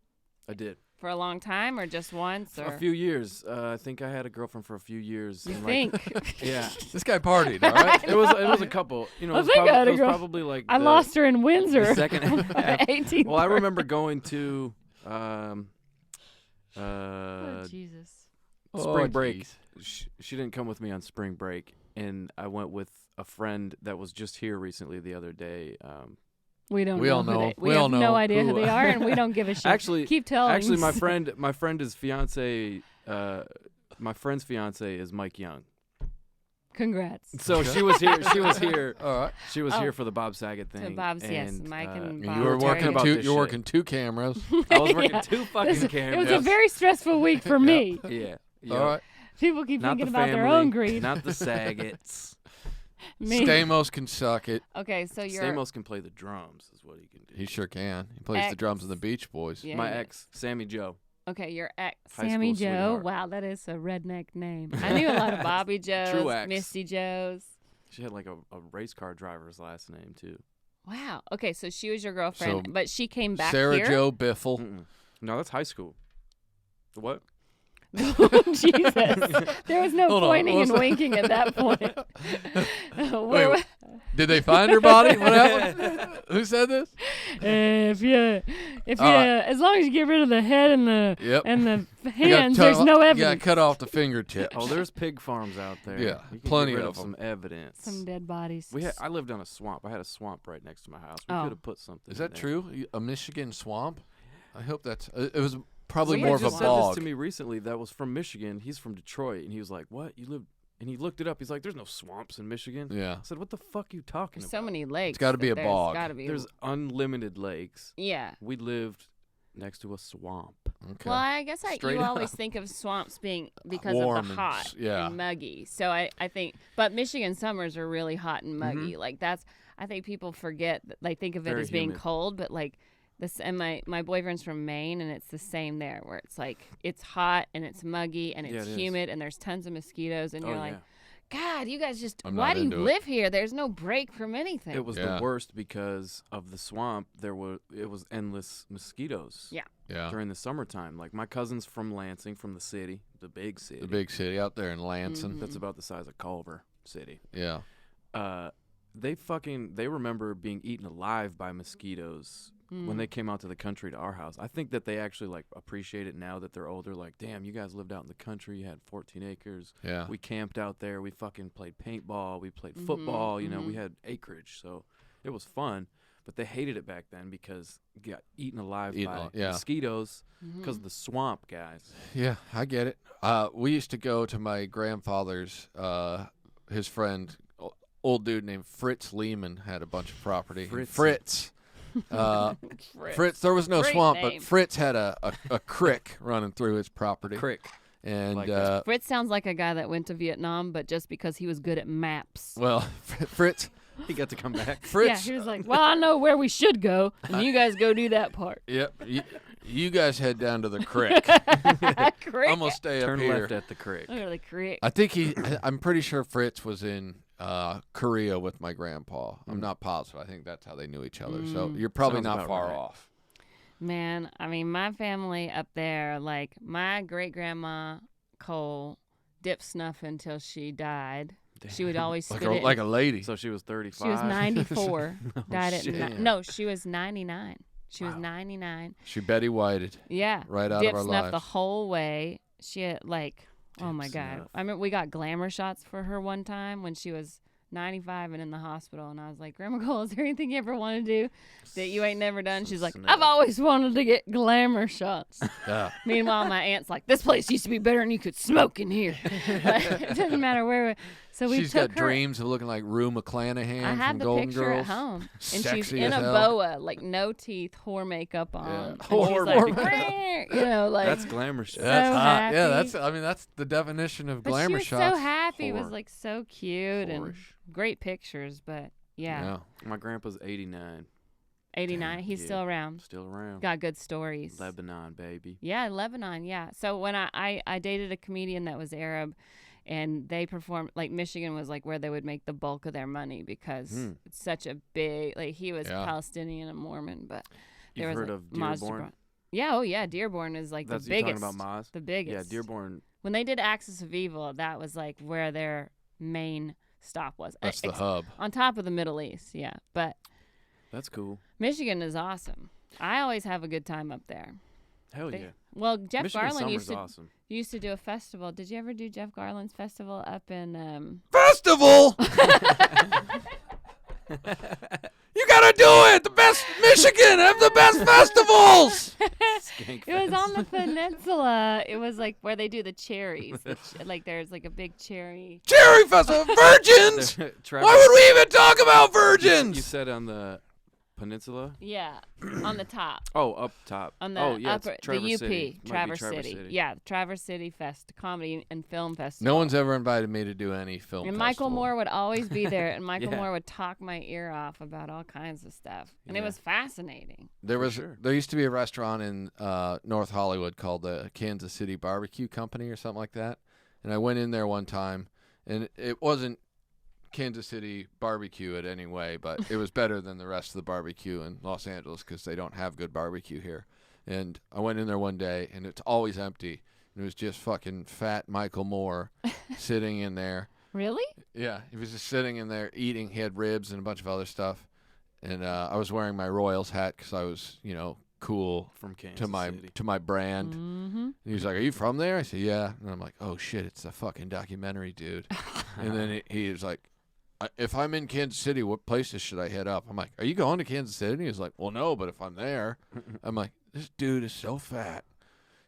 I did. For a long time or just once? Or A few years. I think I had a girlfriend for a few years. you and, think? Yeah. This guy partied, all right? It was a couple. You know, I it was, think I had a it was girl- probably like I the- lost her in the Windsor. second half. 18. Well, I remember going to Oh, Jesus. spring Oh, break. geez. She didn't come with me on spring break, and I went with a friend that was just here recently the other day. We don't We know all who know. they, We have all no know idea who who- they are, and we don't give a shit. Actually, keep telling. Actually, my friend's fiance, my friend's fiance is Mike Young. Congrats. So she was here. She was here. All right. She was Oh. here for the Bob Saget thing. The Bob's, yes, and, Mike and And Bob you were were talking working about two. this You're shit. working two cameras. I was working Yeah. two fucking It was cameras. a very stressful week for me. Yeah. All right. People keep Not thinking the about family, their own grief. Not the Sagets. Me. Stamos can suck it. Okay, so you're Stamos can play the drums, is what he can do. He sure can. He plays the drums in the Beach Boys. Yeah, My yeah. ex, Sammy Joe. Okay, your ex, High Sammy school Joe. sweetheart. Wow, that is a redneck name. I knew a lot of Bobby Joes, ex. Misty Joes. She had like a race car driver's last name too. Wow. Okay, so she was your girlfriend, So, but she came back Sarah here. Joe Biffle. Mm-mm. No, that's high school. What? Jesus, there was no Hold on, pointing what was and that? winking at that point. Where Wait, Did they find her body? What happened? Who said this? if you, All right. as long as you get rid of the head and the Yep. and the You gotta hands, cut there's off- no You gotta evidence. cut off the fingertips. Oh, there's pig farms out there. Yeah, You can plenty get rid of some evidence. Some dead bodies. I lived on a swamp. I had a swamp right next to my house. We Oh. could have put something. Is in that there. true? A Michigan swamp? I hope that's. It was probably Somebody more of a just said bog. this to me recently. That was from Michigan. He's from Detroit, and he was like, "What? You live?" And he looked it up. He's like, "There's no swamps in Michigan." Yeah. I said, "What the fuck are you talking There's about?" so many lakes. gotta be that a there's bog. Gotta be. There's unlimited lakes. yeah. We lived next to a swamp. Okay. Well, I guess Straight you always up. think of swamps being because Warm of the and hot yeah. and muggy. So I think, but Michigan summers are really hot and muggy. Mm-hmm. Like I think people forget, they think of it Very as being humid. cold, but like this, and my boyfriend's from Maine, and it's the same there, where it's like, it's hot and it's muggy and Yeah, it's it is. humid and there's tons of mosquitoes, and Oh, you're like, yeah. God, you guys just, I'm why not do you into it. live here? There's no break from anything. It was Yeah. the worst because of the swamp. It was endless mosquitoes. Yeah. Yeah. During the summertime. Like my cousin's from Lansing, from the city, the big city. The big city out there in Lansing. That's about the size of Culver City. Yeah. They remember being eaten alive by mosquitoes when they came out to the country to our house. I think that they actually like appreciate it now that they're older. Like, damn, you guys lived out in the country. You had 14 acres. Yeah. We camped out there. We fucking played paintball. We played football. You know, we had acreage, so it was fun. But they hated it back then because you got eaten alive by mosquitoes because of the swamp, guys. Yeah, I get it. We used to go to my grandfather's, his friend, old dude named Fritz Lehman had a bunch of property. Fritz. Fritz. There was no Great swamp, name. but Fritz had a creek running through his property. Crick. And, Like that. Fritz sounds like a guy that went to Vietnam, but just because he was good at maps. well, Fritz. He got to come back. Fritz. Yeah, he was like, well, I know where we should go, and you guys go do that part. Yep. You guys head down to the creek. Crick. I'm gonna stay Turn up here. left at the crick. Look at the crick. I think I'm pretty sure Fritz was in Korea with my grandpa. I'm not positive. I think that's how they knew each other. So you're probably Sounds not about far right. off. Man, I mean, my family up there, like my great grandma Cole dipped snuff until she died. She would always spit it. Like a lady. So she was 35. She was 94. died at shit. no, she was 99. She was 99. She Betty Whited. Yeah. Right out of dipped our snuff lives. the whole way. She had like, oh my Dip God. snuff. I remember we got glamour shots for her one time when she was 95 and in the hospital, and I was like, Grandma Cole, is there anything you ever want to do that you ain't never done? She's like, Snuff. I've always wanted to get glamour shots. Yeah. Meanwhile, my aunt's like, this place used to be better and you could smoke in here. It doesn't matter where. So we She's took got her. dreams of looking like Rue McClanahan I from have the Golden picture Girls. at home, and she's Sexy in as a hell. boa, like no teeth, whore makeup on. Yeah. And Whore she's like, makeup. "Rrrr," you know, like That's glamour shit. That's so hot. Yeah, happy. that's the definition of But glamour she was shots. so happy. It was Whore. like so cute and Whorish. great pictures. But yeah, My grandpa's 89. 89. He's Yeah. still around. Still around. Got good stories. Lebanon, baby. Yeah, Lebanon. Yeah. So when I dated a comedian that was Arab, and they performed, like Michigan was like where they would make the bulk of their money because it's such a big, like he was Yeah. Palestinian and Mormon, but there You've was heard like of Maz Dearborn? Jabbar. Yeah, oh yeah, Dearborn is like That's the you biggest. talking about Maz? The biggest. Yeah, Dearborn. When they did Axis of Evil, that was like where their main stop was. That's the hub. On top of the Middle East, yeah. But That's cool. Michigan is awesome. I always have a good time up there. Hell They- yeah. Well, Jeff Michigan Garland summer's awesome. used to do a festival. Did you ever do Jeff Garland's festival up in Festival. You gotta do it. The best Michigan have the best festivals. Skank It was fest. on the peninsula. It was like where they do the cherries. Like there's like a big cherry. Cherry festival. Virgins. Travis, Why would we even talk about You virgins? said on the peninsula? Yeah, on the top. Oh, up top. On the oh, yeah, it's upper, the Traverse UP, City. Might be Traverse Traverse City. Yeah, Traverse City Comedy and Film Festival. No one's ever invited me to do any film. And Michael festival. Moore would always be there, and Michael Yeah. Moore would talk my ear off about all kinds of stuff, and it Yeah. was fascinating. sure. There used to be a restaurant in North Hollywood called the Kansas City Barbecue Company or something like that, and I went in there one time, and it wasn't Kansas City barbecue in any way, but it was better than the rest of the barbecue in Los Angeles because they don't have good barbecue here. And I went in there one day, and it's always empty. And it was just fucking fat Michael Moore sitting in there. Really? Yeah, he was just sitting in there eating. He had ribs and a bunch of other stuff. And I was wearing my Royals hat because I was, cool From Kansas to my City. to my brand. Mm-hmm. And he was like, "Are you from there?" I said, "Yeah." And I'm like, "Oh shit, it's a fucking documentary, dude." And then he was like, "If I'm in Kansas City, what places should I hit up?" I'm like, "Are you going to Kansas City?" And he was like, "Well, no, but if I'm there," I'm like, "This dude is so fat.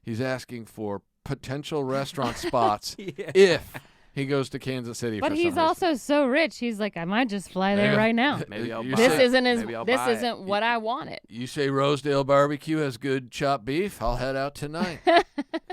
He's asking for potential restaurant spots if he goes to Kansas City." But for he's some reason. also so rich. He's like, I might just fly there Yeah. right now. Maybe I'll You buy This say- it. isn't Maybe I'll buy it. isn't what I wanted. You say Rosedale Barbecue has good chopped beef? I'll head out tonight.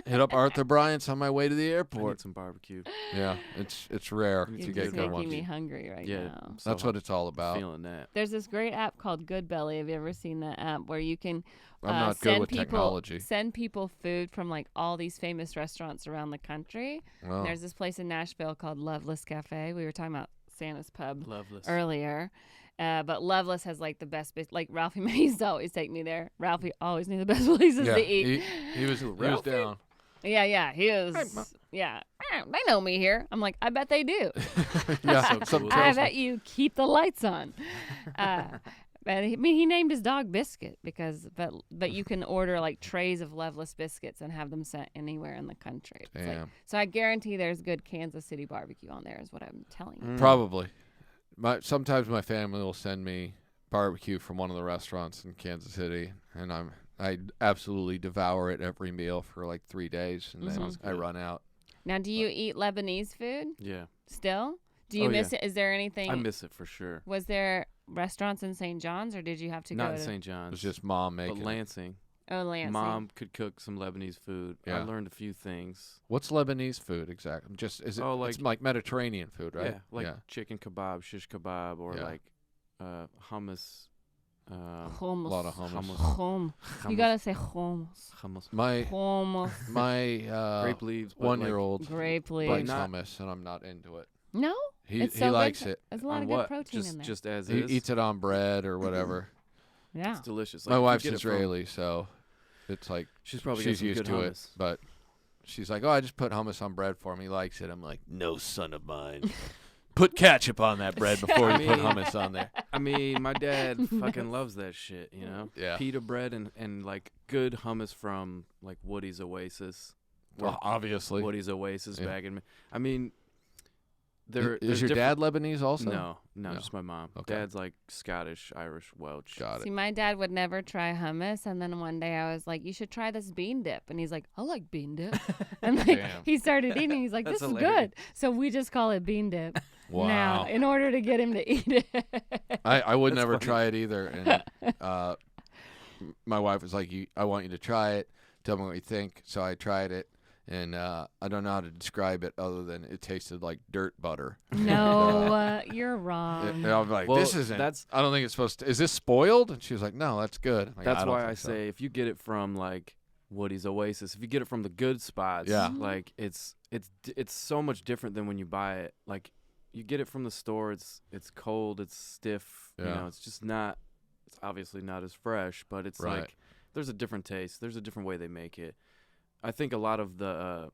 Hit up Arthur Bryant's on my way to the I airport. need some barbecue. Yeah, it's rare You're to You're get just good making ones. me hungry right Yeah. now. That's what it's all about. Feeling that. There's this great app called Good Belly. Have you ever seen that app where you can I'm not good with technology. Send people food from like all these famous restaurants around the country. Oh. There's this place in Nashville called Loveless Cafe. We were talking about Santa's Pub Loveless. earlier. But Loveless has like the best, like Ralphie May used to always take me there. Ralphie always knew the best places Yeah, to eat. he was down. Yeah, he was. Yeah, they know me here. I'm like, I bet they do. Yeah, So cool. I bet you keep the lights on. But he named his dog Biscuit but you can order like trays of Loveless biscuits and have them sent anywhere in the country. It's like, Damn. so I guarantee there's good Kansas City barbecue on there is what I'm telling you. Probably. Sometimes my family will send me barbecue from one of the restaurants in Kansas City, and I absolutely devour it every meal for like 3 days, and then I run out. Now, do you eat Lebanese food Yeah. still? Do you miss it? Is there anything? I miss it for sure. Was there restaurants in St. John's, or did you have to Not go in to? St. It John's. was just mom making But it. Lansing. Oh, Lansing. Mom could cook some Lebanese food. I Yeah. learned a few things. What's Lebanese food exactly? Is it? Oh, it's like Mediterranean food, right? Yeah, like chicken kebab, shish kebab, or Yeah. like hummus. Hummus. A lot of hummus. Hummus. You gotta say hummus. Hummus. My Grape leaves. but, 1-year-old Grape likes leaves. not- hummus, and I'm not into it. No, He it's so likes good. it. There's a Like, lot on of what? good protein in there. Just as He is. eats it on bread or whatever. Yeah. It's delicious. My if you wife's get it from- Israeli, so it's like She's probably she's got some used good to hummus. it. But she's like, "Oh, I just put hummus on bread for him. He likes it." I'm like, "No, son of mine. Put ketchup on that bread before you put mean- hummus on there." I mean, my dad fucking loves that shit, you know? Yeah. Pita bread and like good hummus from like Woody's Oasis. Well, obviously. Woody's Oasis Yeah. bag and I mean, Is there's your different- dad Lebanese also? No, No. just my mom. Okay. Dad's like Scottish, Irish, Welsh. Got See, it. my dad would never try hummus, and then one day I was like, "You should try this bean dip," and he's like, "I like bean dip," and like Damn. he started eating. He's like, "This That's is hilarious. good," so we just call it bean dip Wow. now in order to get him to eat it. I would That's never funny. try it either. And my wife was like, "I want you to try it. Tell me what you think." So I tried it, and I don't know how to describe it other than it tasted like dirt butter. No, you're And wrong. I was like, Well, "This isn't. that's- I don't think it's supposed to. Is this spoiled?" And she was like, "No, that's good." Like, That's don't why I think so. say if you get it from like Woody's Oasis, if you get it from the good spots, Yeah. like it's so much different than when you buy it. Like you get it from the store, it's cold, it's stiff, you Yeah. know, it's just not. It's obviously not as fresh, but it's Right. like there's a different taste. There's a different way they make it. I think a lot of the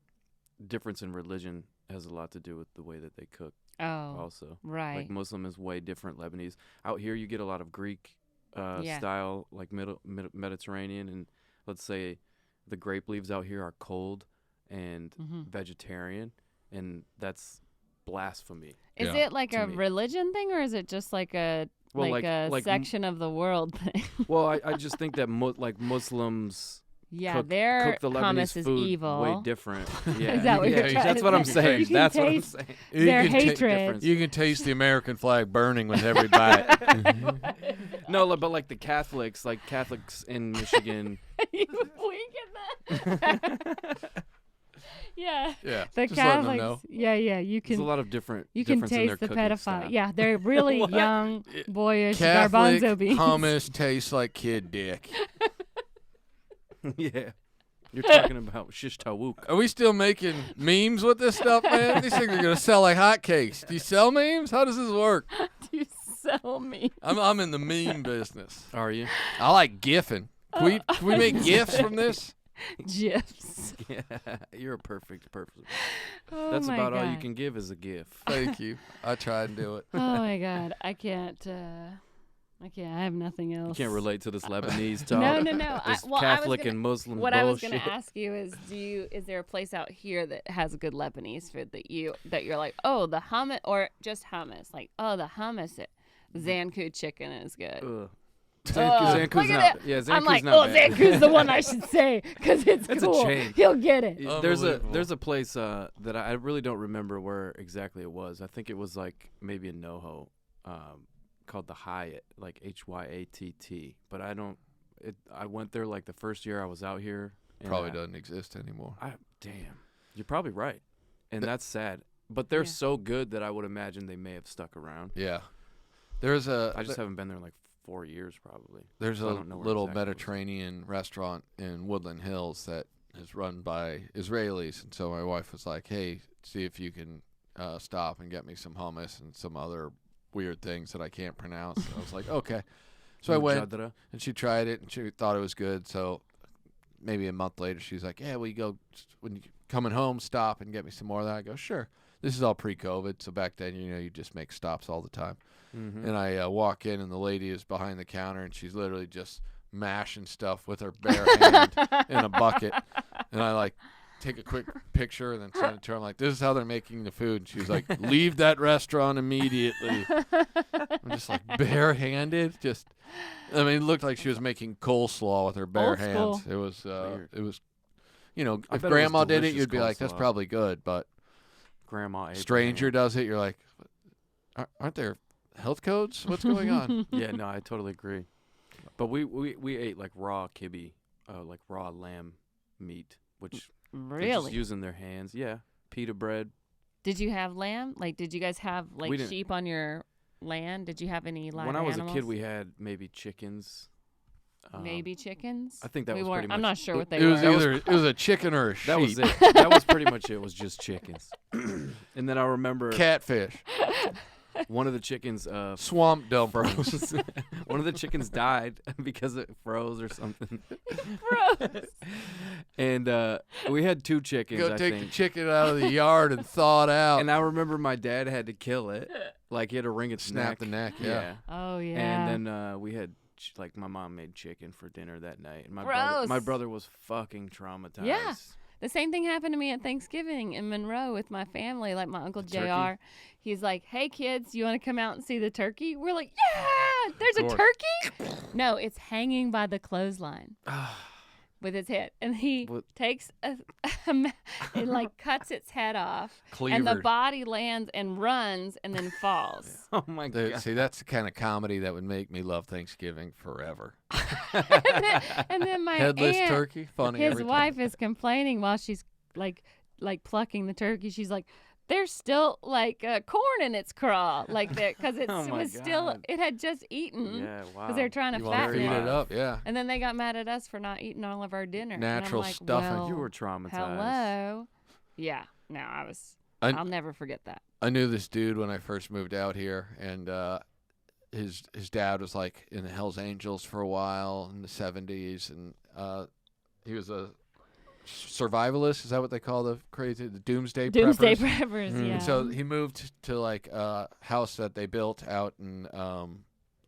difference in religion has a lot to do with the way that they cook. Oh, Also, right. like Muslim is way different. Lebanese out here, you get a lot of Greek Yeah. style, like Mediterranean, and let's say the grape leaves out here are cold and Mhm. vegetarian, and that's blasphemy. Is Yeah, it like to a me. religion thing, or is it just like a Well, like a like section of the world thing? Well, I just think that like Muslims Yeah, cook, their cook the hummus Lebanese is food evil. way different. Yeah, Is that what yeah, you're trying that's to what I'm say? saying. You can That's what I'm taste- saying. Their You can ta- hatred. difference. You can taste the American flag burning with every bite. No, but like the Catholics in Michigan. You wink at that. Yeah. Yeah, The just letting them Catholics. know. Yeah, you There's a can. lot of different. You can difference in their taste the cooking pedophile. style. Yeah, they're really What? young, boyish Catholic garbanzo beans. hummus tastes like kid dick. Yeah. You're talking about shish tawuk. Are we still making memes with this stuff, man? These things are gonna sell like hotcakes. Do you sell memes? How does this work? You so mean. I'm in the meme business. Are you? I like gifting. Can we make gifs from this? GIFs. Yeah. You're a perfect person. Oh That's my about all you God. can give as a gift. Thank you. I tried and do it. Oh my God, I can't. I have nothing You else. can't relate to this Lebanese talk. No. This I was Catholic gonna- and Muslim What I was bullshit. going to ask you is, is there a place out here that has good Lebanese food that you're like, oh, the hummus, or just hummus, like, oh, the hummus at Zanku chicken is good. Ugh. Look Zanku's at not. it. Yeah, Zanku's I'm like, not oh, bad. Zanku's the one I should say because it's It's a cool. chain. He'll get it. There's Unbelievable. a place that I really don't remember where exactly it was. I think it was like maybe in NoHo, called the Hyatt, like Hyatt. But I went there like the first year I was out here. And Probably doesn't exist anymore. Damn, you're probably right, and that's sad. But they're Yeah. so good that I would imagine they may have stuck around. Yeah. There's a I just haven't been there in like 4 years probably. There's So I a don't know where little exactly it was. Mediterranean restaurant in Woodland Hills that is run by Israelis, and so my wife was like, "Hey, see if you can stop and get me some hummus and some other weird things that I can't pronounce." I was like, "Okay." So I went, Mujadra. and she tried it, and she thought it was good. So maybe a month later, she's like, "Yeah, will you go when you coming home? Stop and get me some more of that." I go, "Sure." This is all pre-COVID, so back then, you just make stops all the time. Mhm. And I walk in, and the lady is behind the counter, and she's literally just mashing stuff with her bare hand in a bucket. And I take a quick picture and then send it to her. I'm like, "This is how they're making the food." And she was like, "Leave that restaurant immediately." I'm just like barehanded. It looked like she was making coleslaw with her bare Old school. hands. It was, Weird. it was, I if bet it was grandma did it, delicious you'd be like, "That's coleslaw. probably good." But Grandma Abraham. stranger does it, you're like, aren't there health codes? What's going on? Yeah, no, I totally agree. But we ate like raw kibbe, like raw lamb meat, which they're just Really? using their hands. Yeah, pita bread. Did you have lamb? Like, did you guys have We like didn't- sheep on your land? Did you have any live When I was animals? a kid, we had maybe chickens. Maybe chickens. I think that we was weren't. pretty I'm much- not sure what they It was were. either a chicken or a sheep. That was it. That was pretty much it. Was just chickens. And then I remember Catfish, one of the chickens swamp dumplings. froze. One of the chickens died because it froze or something. Gross. And we had 2 chickens. Go I take the think. chicken out of the yard and thaw it out. And I remember my dad had to kill it. Like he had to wring its Snap neck. the neck, yeah. Oh yeah. And then we had my mom made chicken for dinner that night. And my Gross. brother was fucking traumatized. Yeah. The same thing happened to me at Thanksgiving in Monroe with my family. Like my uncle The JR, turkey? he's like, "Hey kids, you want to come out and see the turkey?" We're like, "Yeah, there's a course. turkey." No, it's hanging by the clothesline with its head, and he What- takes and like cuts its head off, and the Cleavered. body lands and runs and then falls. Oh my god. See, that's the kind of comedy that would make me love Thanksgiving forever. And then my Headless aunt, turkey, funny. his every time. wife is complaining while she's like plucking the turkey. She's like, "There's still like corn in its craw, like that, because it Oh my was still God. it had just eaten Yeah, wow. because they're trying to You want to fatten feed it." it up, yeah. And then they got mad at us for not eating all of our dinner. Natural and I'm like, stuffing. Well, You were traumatized. hello. Yeah. No, I- I'll never forget that. I knew this dude when I first moved out here, and his dad was like in the Hells Angels for a while in the 70s, and he was a survivalist. Is that what they call the doomsday Doomsday preppers? preppers. Mm. Yeah. And so he moved to like a house that they built out in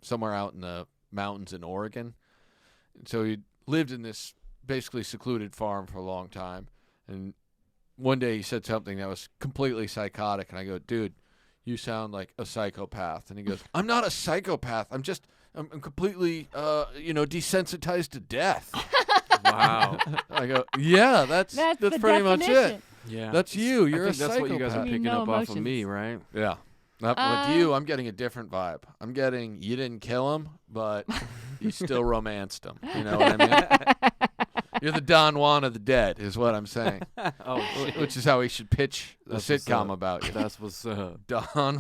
somewhere out in the mountains in Oregon. And so he lived in this basically secluded farm for a long time. And one day he said something that was completely psychotic, and I go, "Dude, you sound like a psychopath." And he goes, "I'm not a psychopath. I'm completely desensitized to death." Wow. I go, "Yeah, that's the pretty much it. definition. Yeah. That's you. You're I think a that's what you guys are psychopath." picking No up off of me, emotions. right? Yeah. Not Uh, with you, I'm getting a different vibe. I'm getting, you didn't kill him, but you still romanced him. You know what I mean? You're the Don Juan of the dead, is what I'm saying. Oh, shit. Which is how we should pitch the That's what's sitcom up. about you. That's what's Don,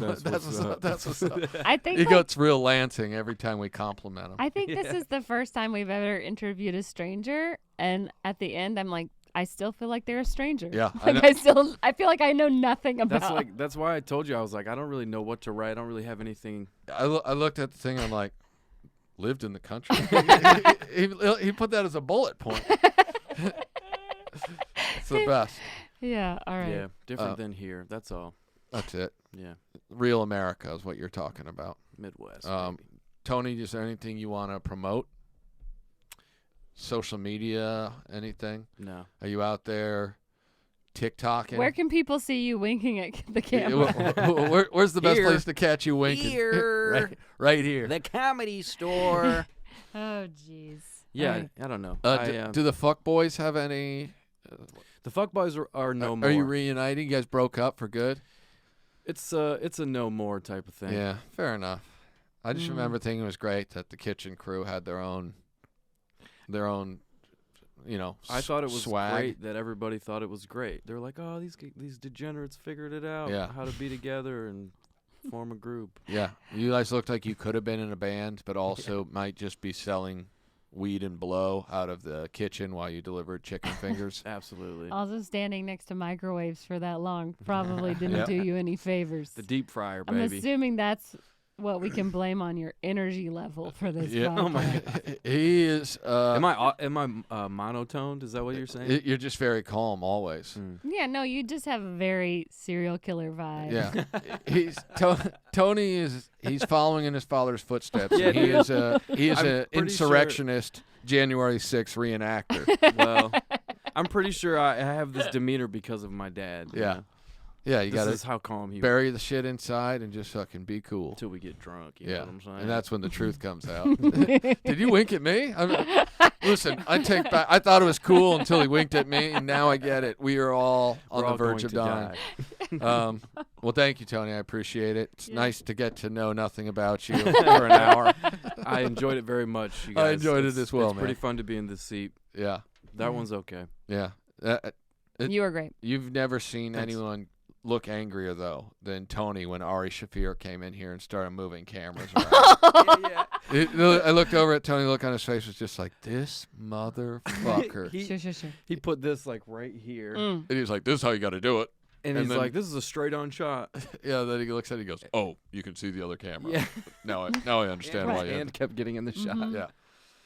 That's what's up. That's what's up. I think He that- gets real Lansing every time we compliment him. I think this is the first time we've ever interviewed a stranger, and at the end, I'm like, I still feel like they're a stranger. Yeah, I like know. I feel like I know nothing about. that's why I told you I was like I don't really know what to write. I don't really have anything. I looked at the thing, I'm like, lived in the country. he put that as a bullet point. It's the best. Yeah. All right. Yeah, different than here. That's all. That's it. Yeah, Real America is what you're talking about. Midwest. Um, maybe. Tony, is there anything you want to promote? Social media, anything? No. Are you out there TikToking? Where can people see you winking at the camera? Where's the best Here. place to catch you winking? Here. right here. The Comedy Store. Oh, jeez. Yeah, All right. I don't know. Do the fuck boys have any? The fuck boys are no more. Are you reuniting? You guys broke up for good? It's a no more type of thing. Yeah, fair enough. I just Mm. remember thinking it was great that the Kitchen Crew had their own, I thought it was swag. great that everybody thought it was great. They're like, oh, these degenerates figured it out. Yeah. How to be together and form a group. Yeah, you guys looked like you could have been in a band, but also might just be selling weed and blow out of the kitchen while you delivered chicken fingers. Absolutely. Also, standing next to microwaves for that long probably didn't do you any favors. The deep fryer, I'm baby. assuming that's what we can blame on your energy level for this Yeah. podcast. Oh my God. He is. Am I monotoned? Is that what you're saying? You're just very calm always. Mm. Yeah, no, you just have a very serial killer vibe. Yeah, Tony is. He's following in his father's footsteps. Yeah, and he is I'm an pretty insurrectionist, January 6th reenactor. Well, I'm pretty sure I have this demeanor because of my dad. you Yeah. know? Yeah, you This got is to how calm he bury the shit inside and just fucking be cool. until we get drunk. You know Yeah, what I'm saying? and that's when the truth comes out. Did you wink at me? Listen, I take back. I thought it was cool until he winked at me, and now I get it. We are all on We're the all verge going of to dying. die. Well, thank you, Tony. I appreciate it. It's Yeah. nice to get to know nothing about you for an hour. I enjoyed it very much. You guys. I enjoyed it It's- as well, It's pretty man. fun to be in this seat. Yeah, That one's okay. yeah. You were great. You've never seen Thanks. anyone look angrier though than Tony when Ari Shafir came in here and started moving cameras around. I looked over at Tony. The look on his face was just like, this motherfucker. Sure. He put this like right here, Mm. And he was like, this is how you got to do it. and And he's then- like, "This is a straight-on shot." Yeah, then he looks at it and he goes, oh, you can see the other camera. Yeah. Now I understand And why his you hand kept getting in the shot. Mhm. Yeah.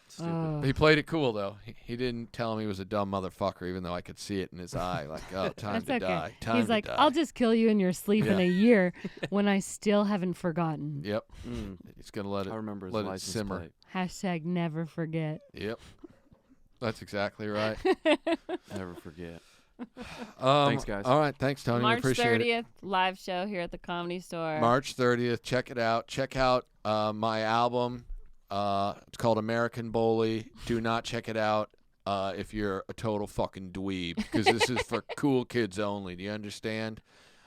Stupid. Oh. He played it cool, though. He didn't tell him he was a dumb motherfucker, even though I could see it in his eye. Like, oh, time That's to okay. die. Time He's to like, die. I'll just kill you in your sleep in Yeah. a year when I still haven't forgotten. Yep. Mm. He's going to let I it. remember his let it license simmer. plate. Hashtag never forget. Yep. That's exactly right. Never forget. Thanks, guys. All right. Thanks, Tony. March Appreciate it. 30th, live show here at the Comedy Store. March 30th. Check it out. Check out my album. It's called American Bully. Do not check it out if you're a total fucking dweeb, because this is for cool kids only. Do you understand?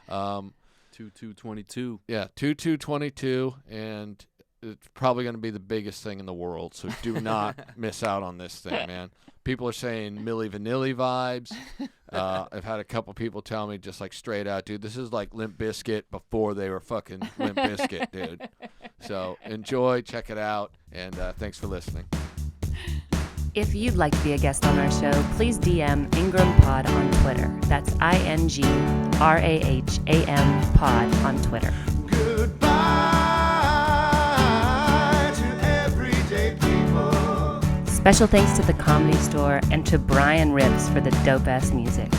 2222. Yeah, 2222, and it's probably going to be the biggest thing in the world. So do not miss out on this thing, man. People are saying Milli Vanilli vibes. I've had a couple people tell me just like straight out, dude, this is like Limp Bizkit before they were fucking Limp Bizkit, dude. So enjoy, check it out, and thanks for listening. If you'd like to be a guest on our show, please DM Ingram Pod on Twitter. That's INGRAHAM Pod on Twitter. Goodbye to everyday people. Special thanks to the Comedy Store and to Brian Rips for the dope-ass music.